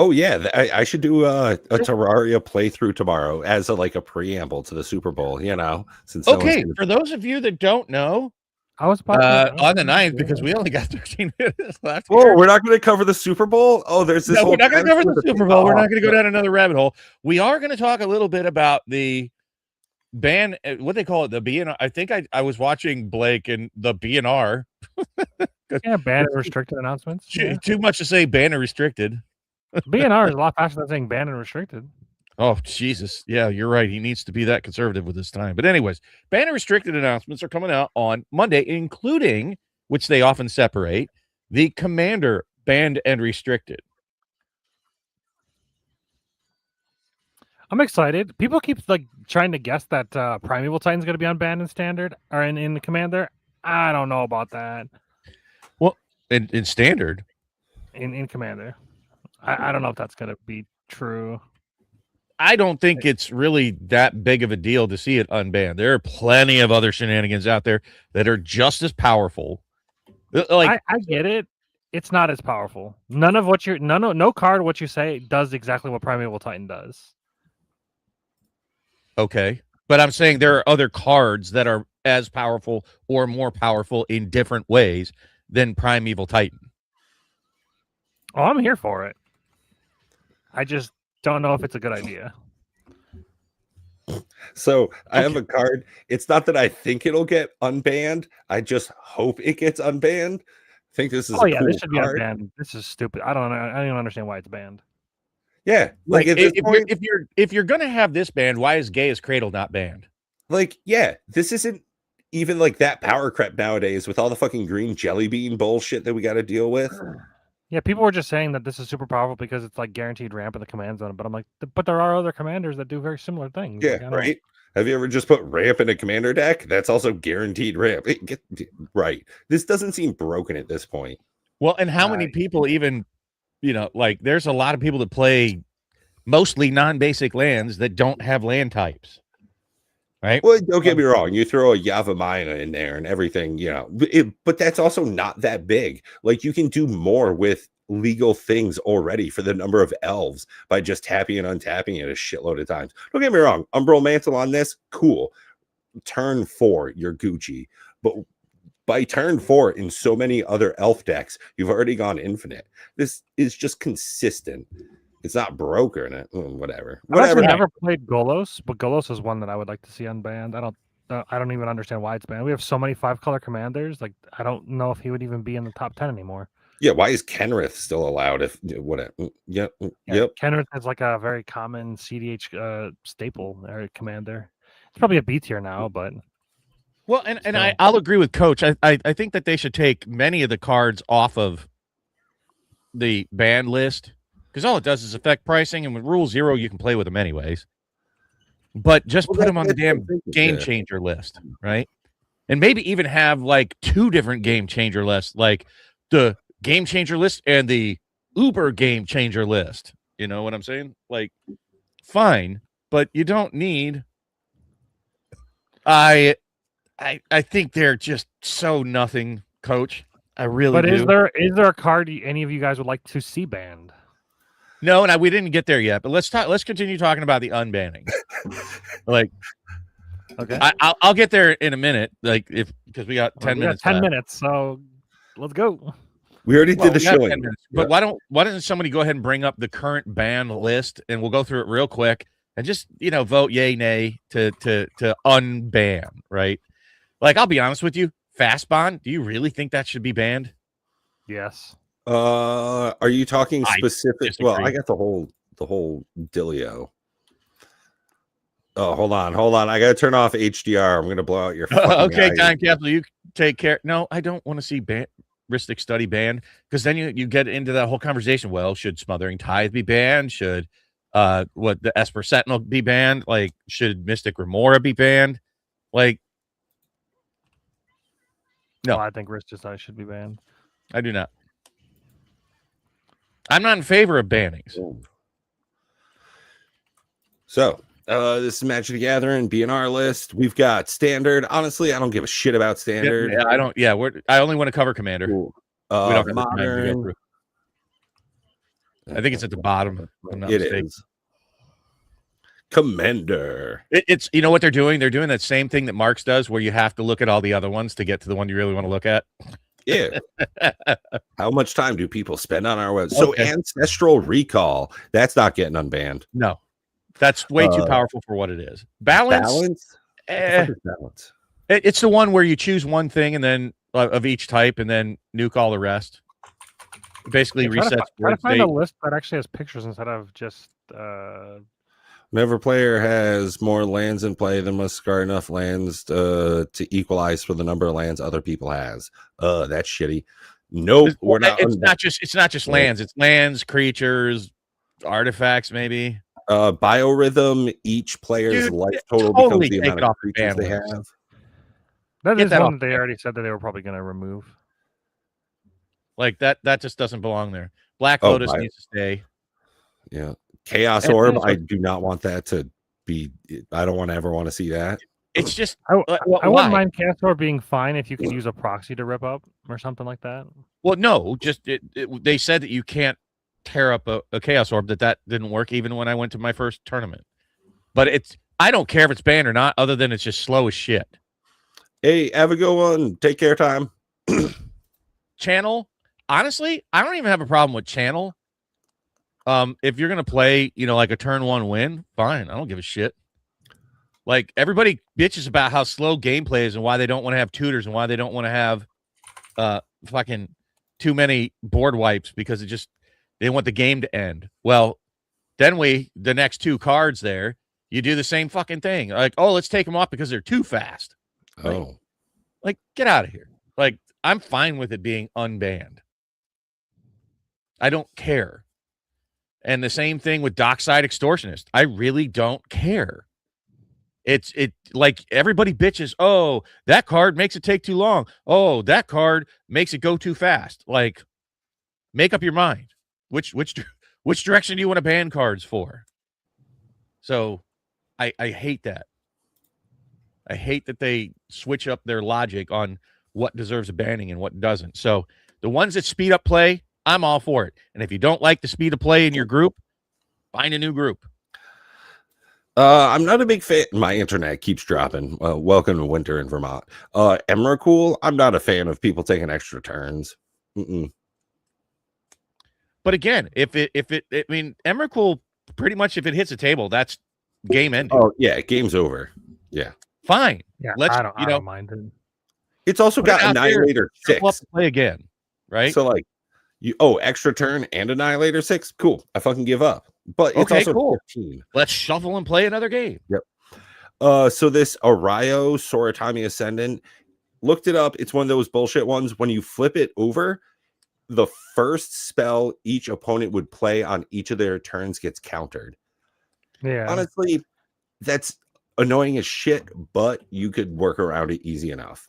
Oh yeah, I should do a Terraria playthrough tomorrow as a preamble to the Super Bowl. You know, since for those of you that don't know, I was on the 9th because we only got 13 minutes left. Oh, we're not going to cover the Super Bowl. Oh, there's this. No, we're not going to cover the Super Bowl. We're not going to go down another rabbit hole. We are going to talk a little bit about the ban. What they call it, the BNR. I think I was watching Blake and the BNR. Yeah, ban and restricted announcements. Too much to say ban and restricted. BNR is a lot faster than saying ban and restricted. Oh, Jesus. Yeah, you're right. He needs to be that conservative with his time. But anyways, ban and restricted announcements are coming out on Monday, including, which they often separate, the Commander banned and restricted. I'm excited. People keep trying to guess that Primeval Titan's going to be unbanned in Standard or in the Commander. I don't know about that. Well, in Standard? In Commander. I don't know if that's going to be true. I don't think it's really that big of a deal to see it unbanned. There are plenty of other shenanigans out there that are just as powerful. I get it. It's not as powerful. No card what you say does exactly what Primeval Titan does. Okay. But I'm saying there are other cards that are as powerful or more powerful in different ways than Primeval Titan. Oh, I'm here for it. I just don't know if it's a good idea. So I have a card. It's not that I think it'll get unbanned. I just hope it gets unbanned. I think this is cool this should card. be unbanned. This is stupid. I don't even understand why it's banned. Yeah, if you're gonna have this banned, why is Gay as Cradle not banned? Yeah, this isn't even like that power creep nowadays with all the fucking green jelly bean bullshit that we got to deal with. Yeah, people were just saying that this is super powerful because it's like guaranteed ramp in the command zone. But I'm like, but there are other commanders that do very similar things. Yeah, like, right. Have you ever just put ramp in a commander deck? That's also guaranteed ramp. Right. This doesn't seem broken at this point. Well, and how many people even, like there's a lot of people that play mostly non-basic lands that don't have land types. Right. Well, don't get me wrong. You throw a Yavimaya in there and everything, but that's also not that big. Like you can do more with legal things already for the number of elves by just tapping and untapping it a shitload of times. Don't get me wrong. Umbral Mantle on this, cool. Turn 4, you're Gucci. But by turn 4 in so many other elf decks, you've already gone infinite. This is just consistent. It's not broken. Whatever. I've actually never played Golos, but Golos is one that I would like to see unbanned. I don't even understand why it's banned. We have so many 5-color commanders. Like I don't know if he would even be in the top 10 anymore. Yeah, why is Kenrith still allowed? If whatever. Yep. Kenrith is like a very common CDH staple commander. It's probably a B tier now, but well, and I'll agree with Coach. I think that they should take many of the cards off of the ban list. Because all it does is affect pricing, and with Rule 0, you can play with them anyways. But just put them on the damn game changer list, right? And maybe even have like 2 different game changer lists, like the game changer list and the Uber game changer list. You know what I'm saying? Like, fine, but you don't need. I think they're just so nothing, Coach. I really do. But is there a card any of you guys would like to see banned? No, and we didn't get there yet, but let's continue talking about the unbanning. Like, okay, I'll get there in a minute. Like, because we got 10 minutes. 10 minutes, so let's go. We already did the showing, but why doesn't somebody go ahead and bring up the current ban list, and we'll go through it real quick and just vote yay nay to unban, right? Like, I'll be honest with you, Fast Bond. Do you really think that should be banned? Yes. Are you talking specific? Well, I got the whole dealio. Oh, hold on. I gotta turn off HDR. I'm gonna blow out your. Okay, Time Capsule, you take care. No, I don't want to see Ristic Study banned because then you get into that whole conversation. Well, should Smothering Tithe be banned? Should the Esper Sentinel be banned? Like, should Mystic Remora be banned? Like, no, I think Ristic Study should be banned. I do not. I'm not in favor of bannings. So, this is Magic the Gathering BNR list. We've got standard. Honestly, I don't give a shit about standard. Yeah, I don't. Yeah, I only want to cover Commander. Cool. We don't have modern. I think it's at the bottom. It is. Commander. It's you know what they're doing? They're doing that same thing that Marks does, where you have to look at all the other ones to get to the one you really want to look at. Yeah. How much time do people spend on our website? So Ancestral Recall, that's not getting unbanned. No, that's way too powerful for what it is. Balance. Balance. It's the one where you choose one thing and then of each type and then nuke all the rest. It basically resets. Try to find a list that actually has pictures instead of just. Whenever player has more lands in play than must discard enough lands to equalize for the number of lands other people has. That's shitty. Nope, we're not. It's not just lands. It's lands, creatures, artifacts, maybe. Biorhythm. Each player's life total becomes the amount of creatures they have. That is one they already said that they were probably going to remove. Like that just doesn't belong there. Black Lotus needs to stay. Yeah. Chaos Orb, I do not want that to be. I don't ever want to see that. It's just I wouldn't mind Chaos Orb being fine if you could use a proxy to rip up or something like that. Well, no, just they said that you can't tear up a Chaos Orb. That didn't work even when I went to my first tournament. But I don't care if it's banned or not, other than it's just slow as shit. Hey, have a good one. Take care, time. Channel. Honestly, I don't even have a problem with Channel. If you're gonna play, like a turn 1 win, fine. I don't give a shit. Like, everybody bitches about how slow gameplay is and why they don't want to have tutors and why they don't want to have fucking too many board wipes because they want the game to end. Well, then the next 2 cards there, you do the same fucking thing. Like, oh, let's take them off because they're too fast. Oh. Like, get out of here. Like, I'm fine with it being unbanned. I don't care. And the same thing with Dockside Extortionist. I really don't care. It's like everybody bitches, oh, that card makes it take too long. Oh, that card makes it go too fast. Like, make up your mind. Which direction do you want to ban cards for? So I hate that. I hate that they switch up their logic on what deserves a banning and what doesn't. So the ones that speed up play, I'm all for it. And if you don't like the speed of play in your group, find a new group. I'm not a big fan. My internet keeps dropping. Welcome to winter in Vermont. Emrakul, I'm not a fan of people taking extra turns. But again, if it, I mean, Emrakul pretty much, if it hits a table, that's game ended. Oh yeah, game's over. Yeah, fine. Yeah, let's. I don't mind it. It's also got Annihilator 6. Play again, right? So like, extra turn and Annihilator 6. Cool. I fucking give up. But it's okay, also cool. 15. Let's shuffle and play another game. Yep. So this Arayo Soratami Ascendant, looked it up. It's one of those bullshit ones. When you flip it over, the first spell each opponent would play on each of their turns gets countered. Yeah. Honestly, that's annoying as shit, but you could work around it easy enough.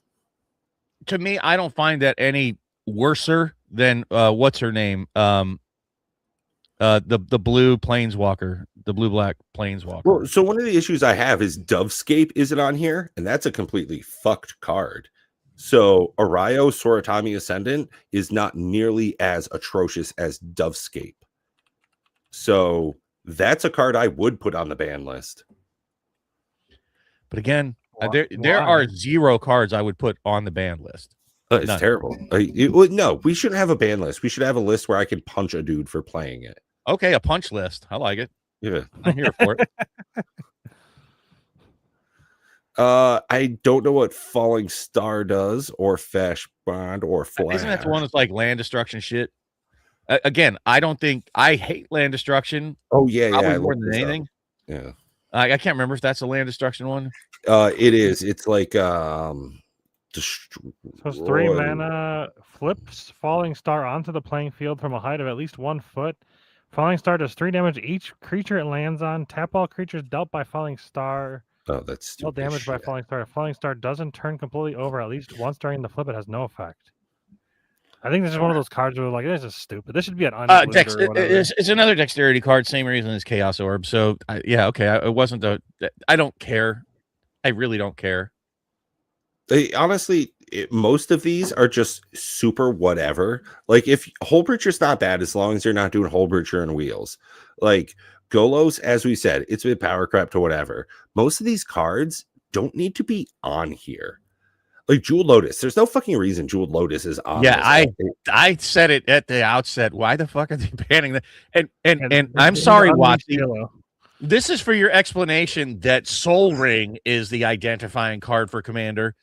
To me, I don't find that any worser than what's her name? The blue planeswalker, the blue-black planeswalker. Well, so one of the issues I have is Dovescape isn't on here, and that's a completely fucked card. So Arayo Soratami Ascendant is not nearly as atrocious as Dovescape. So that's a card I would put on the ban list. But again, there are 0 cards I would put on the ban list. It's None. terrible. No, we shouldn't have a ban list. We should have a list where I can punch a dude for playing it. Okay, a punch list. I like it. Yeah. I'm here for it. I don't know what Falling Star does, or Fash Bond, or Flash. Isn't that the one that's like land destruction shit? Again, I hate land destruction. Oh yeah, probably yeah, more than anything. Yeah, I can't remember if that's a land destruction one. It is. It's like So it's 3 mana, flips Falling Star onto the playing field from a height of at least 1 foot. Falling Star does 3 damage to each creature it lands on. Tap all creatures dealt by Falling Star. Oh, that's stupid. Dealt damage by Falling Star. If Falling Star doesn't turn completely over at least once during the flip, it has no effect. I think this is one of those cards where like, this is stupid. This should be an it's another dexterity card, same reason as Chaos Orb. So yeah, okay. It wasn't I don't care. I really don't care. Honestly, most of these are just super whatever. Like, if Hullbreacher's not bad as long as you're not doing Hullbreacher and wheels. Like Golos, as we said, it's a bit power crap to whatever. Most of these cards don't need to be on here. Like Jeweled Lotus, there's no fucking reason Jeweled Lotus is on. Yeah, I said it at the outset. Why the fuck are they banning that? And I'm sorry, Watsy. This is for your explanation that Soul Ring is the identifying card for Commander.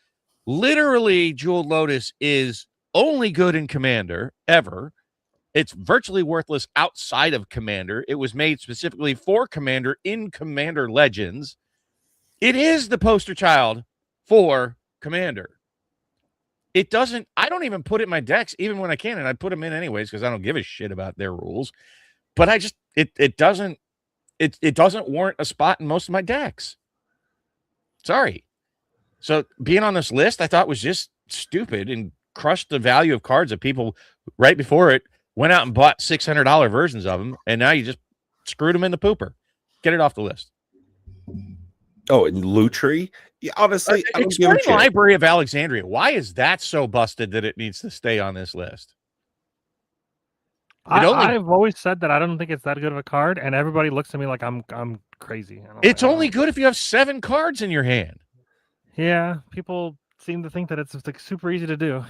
Literally, Jeweled Lotus is only good in Commander ever. It's virtually worthless outside of Commander. It was made specifically for Commander in Commander Legends. It is the poster child for Commander. It doesn't, I don't even put it in my decks, even when I can, and I put them in anyways because I don't give a shit about their rules. But I just, it doesn't warrant a spot in most of my decks. Sorry. So being on this list, I thought was just stupid and crushed the value of cards that people right before it went out and bought $600 versions of them, and now you just screwed them in the pooper. Get it off the list. Oh, and Lutri? Yeah, honestly, I don't give a shit. Library of Alexandria. Why is that so busted that it needs to stay on this list? I've always said that I don't think it's that good of a card, and everybody looks at me like I'm crazy. It's only good if you have 7 cards in your hand. Yeah, people seem to think that it's like super easy to do.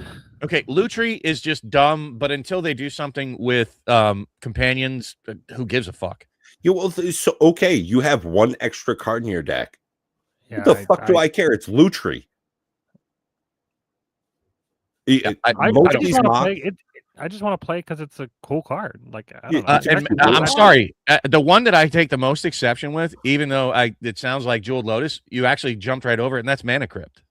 Okay, Lutri is just dumb, but until they do something with companions, who gives a fuck? Yeah, well, so okay, you have 1 extra card in your deck. Yeah, what the fuck do I care? It's Lutri. I just want to play because it's a cool card. Like, I don't know. I'm sorry. The one that I take the most exception with, even though it sounds like Jeweled Lotus, you actually jumped right over it, and that's Mana Crypt.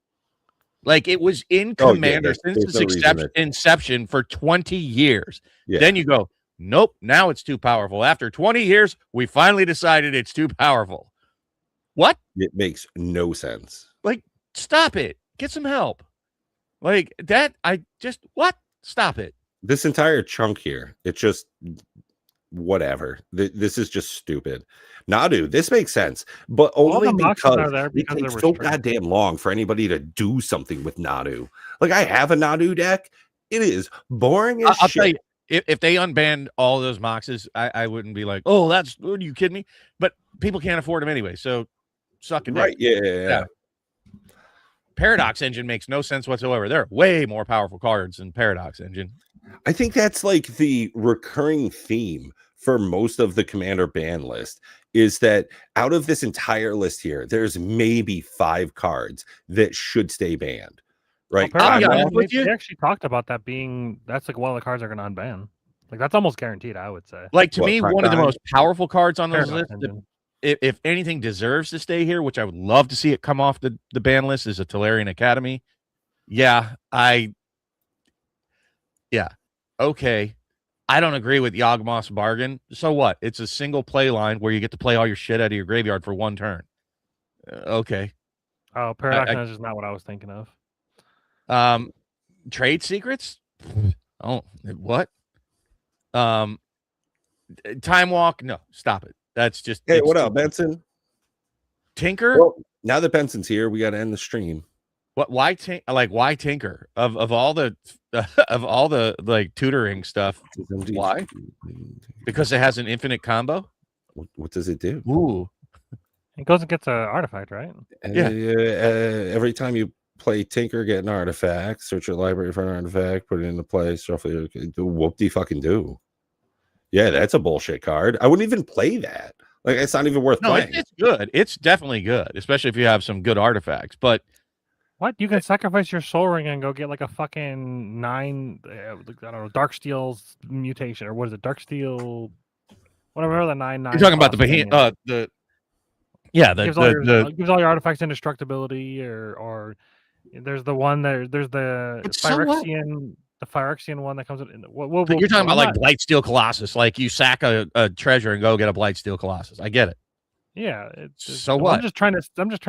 Like it was in Oh, yeah, Commander since there's its no reason that- inception for 20 years. Yeah. Then you go, nope, now it's too powerful. After 20 years, we finally decided it's too powerful. What? It makes no sense. Like, stop it. Get some help. Like that. What? Stop it. This entire chunk here, it's just whatever. This is just stupid. Nadu, this makes sense, but only because it takes so goddamn long for anybody to do something with Nadu. Like, I have a Nadu deck. It is boring as I'll shit. tell you, if they unbanned all those moxes, I wouldn't be like, oh, that's good. Are you kidding me? But people can't afford them anyway, so suck it. Right? Yeah. Paradox Engine makes no sense whatsoever. There are way more powerful cards than Paradox Engine. I think that's like the recurring theme for most of the Commander ban list is that out of this entire list here, there's maybe 5 cards that should stay banned. Right? I'll be honest with you. They actually talked about that being that's like one of the cards they're going to unban. Like that's almost guaranteed, I would say. Like to me, one of the most powerful cards on this list, if anything deserves to stay here, which I would love to see it come off the ban list, is a Tolarian Academy. Okay. I don't agree with Yawgmoth's bargain. So what? It's a single play line where you get to play all your shit out of your graveyard for 1 turn. Okay. Oh, Paradox Engine is not what I was thinking of. Trade secrets? Oh, what? Time walk? No, stop it. That's just hey, what up, Benson? Tinker? Well, now that Benson's here, we got to end the stream. What? Why Tinker? Of all the like tutoring stuff, why? Because it has an infinite combo. What does it do? Ooh, it goes and gets an artifact, right? Every time you play Tinker, get an artifact, search your library for an artifact, put it into place, roughly whoop de fucking do. Yeah, that's a bullshit card. I wouldn't even play that. Like, it's not even worth playing. It's good. It's definitely good, especially if you have some good artifacts. But what? You can sacrifice your Soul Ring and go get like a fucking 9, I don't know, Darksteel's mutation, or what is it? Darksteel, whatever the 9/9. You're talking about the behemoth, gives all your artifacts indestructibility, or there's the one there's the Phyrexian. The Phyrexian one that comes in. You're talking about like Blightsteel Colossus, like you sack a treasure and go get a Blightsteel Colossus. I get it. Yeah. So what? I'm just trying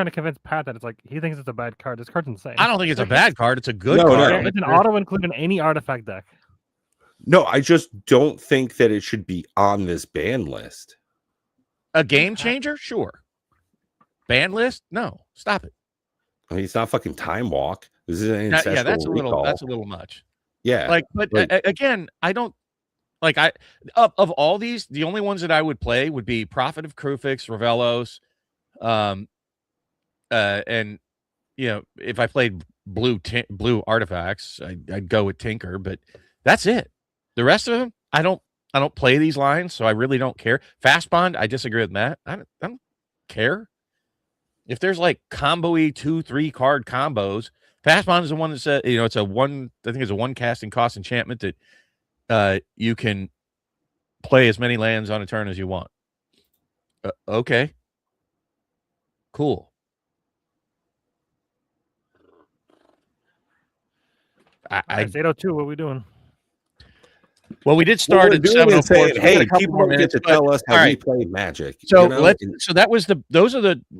to convince Pat that it's like he thinks it's a bad card. This card's insane. I don't think it's a bad card. It's a good card. It's an auto include in any artifact deck. No, I just don't think that it should be on this ban list. A game changer, sure. Ban list, no. Stop it. I mean, it's not fucking Time Walk. This is an ancestral that's a recall. little much. Yeah, again, I don't like. Of all these, the only ones that I would play would be Prophet of Krufix, Ravelos, and if I played blue artifacts, I'd go with Tinker. But that's it. The rest of them, I don't play these lines, so I really don't care. Fast Bond, I disagree with Matt. I don't care if there's like combo-y 2-3 card combos. Fast Bond is the one that said, it's a 1. I think it's a 1 casting cost enchantment that you can play as many lands on a turn as you want. Okay, cool. It's 8:02. What are we doing? Well, we did start at 7:04. Hey, people don't get to tell us how we play Magic. So that was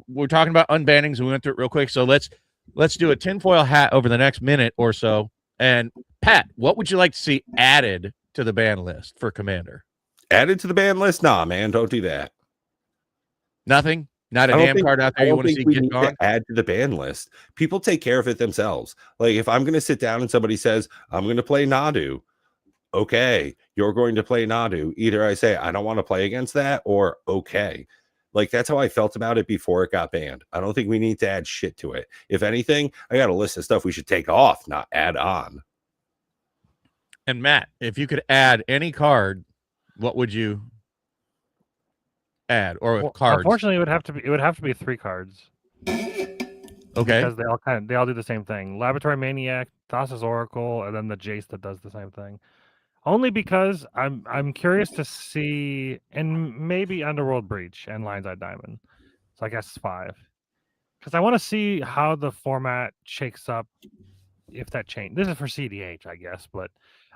we're talking about unbannings, and we went through it real quick. So let's do a tinfoil hat over the next minute or so. And Pat, what would you like to see added to the ban list for Commander? Added to the ban list? Nah, man, don't do that. Nothing? Not a damn card out there you want to see get gone? Add to the ban list. People take care of it themselves. Like, if I'm going to sit down and somebody says, I'm going to play Nadu, okay, you're going to play Nadu. Either I say, I don't want to play against that, or okay. Like, that's how I felt about it before it got banned. I don't think we need to add shit to it. If anything, I got a list of stuff we should take off, not add on. And Matt, if you could add any card, what would you add? Or cards? Unfortunately, it would have to be 3 cards. Okay. Because they all do the same thing. Laboratory Maniac, Thassa's Oracle, and then the Jace that does the same thing. Only because I'm curious to see, and maybe Underworld Breach and Lion's Eye Diamond. So I guess 5. Because I want to see how the format shakes up if that changed. This is for CDH, I guess, but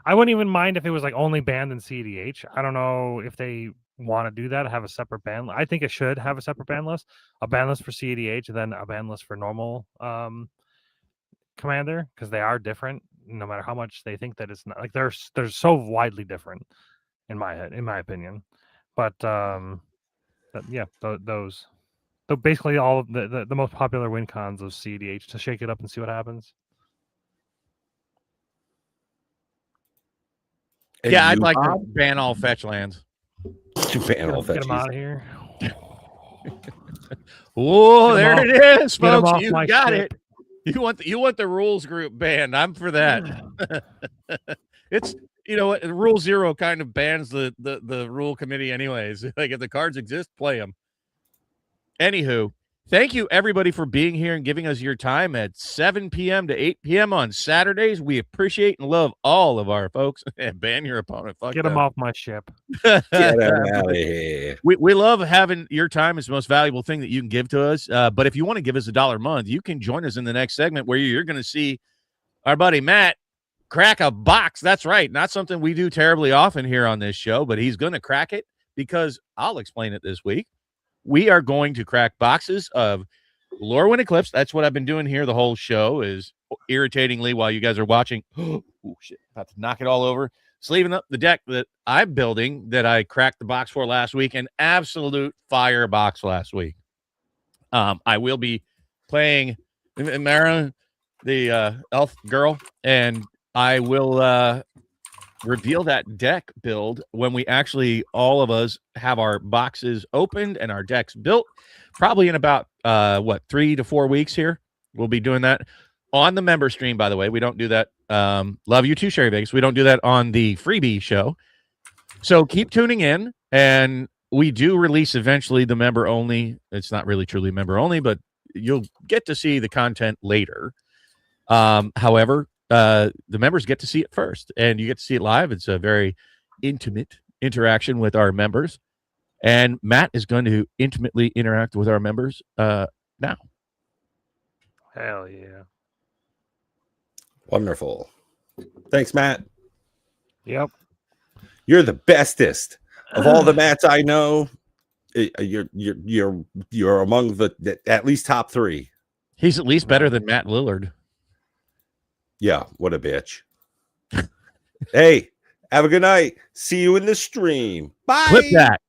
I wouldn't even mind if it was like only banned in CDH. I don't know if they want to do that, have a separate ban. I think it should have a separate ban list, a ban list for CDH, and then a ban list for normal commander, because they are different. No matter how much they think that it's not, like they're so widely different in my opinion. But yeah, those. So basically, all of the most popular win cons of CDH to shake it up and see what happens. And Yeah, I'd you, like to Bob? ban all fetch lands. Ban all Get them fetchies. out of here. Oh, Get 'em there off- it is, get 'em folks. off You my got ship. it. You want the rules group banned. I'm for that. It's what, Rule 0 kind of bans the rule committee anyways. Like if the cards exist, play them. Anywho, thank you everybody for being here and giving us your time at 7 p.m. to 8 p.m. on Saturdays. We appreciate and love all of our folks. And ban your opponent. Fuck Get them off my ship. Get them out of here. We love having your time. It's the most valuable thing that you can give to us. But if you want to give us $1 a month, you can join us in the next segment where you're going to see our buddy Matt crack a box. That's right. Not something we do terribly often here on this show, but he's going to crack it because I'll explain it this week. We are going to crack boxes of Lorwyn Eclipse. That's what I've been doing here the whole show, is irritatingly while you guys are watching. Oh, shit. About to knock it all over. Sleeving up the deck that I'm building that I cracked the box for last week. An absolute fire box last week. I will be playing Mara, the elf girl, and I will reveal that deck build when we actually, all of us, have our boxes opened and our decks built, probably in about 3 to 4 weeks here. We'll be doing that on the member stream, by the way. We don't do that. Love you too, Sherry Vegas. We don't do that on the freebie show. So keep tuning in, and we do release eventually the member only. It's not really truly member only, but you'll get to see the content later. However, the members get to see it first, and you get to see it live. It's a very intimate interaction with our members, and Matt is going to intimately interact with our members now. Hell yeah. Wonderful. Thanks, Matt. Yep. You're the bestest of all the Matts I know. You're among the at least top 3. He's at least better than Matt Lillard. Yeah, what a bitch. Hey, have a good night. See you in the stream. Bye. Clip that.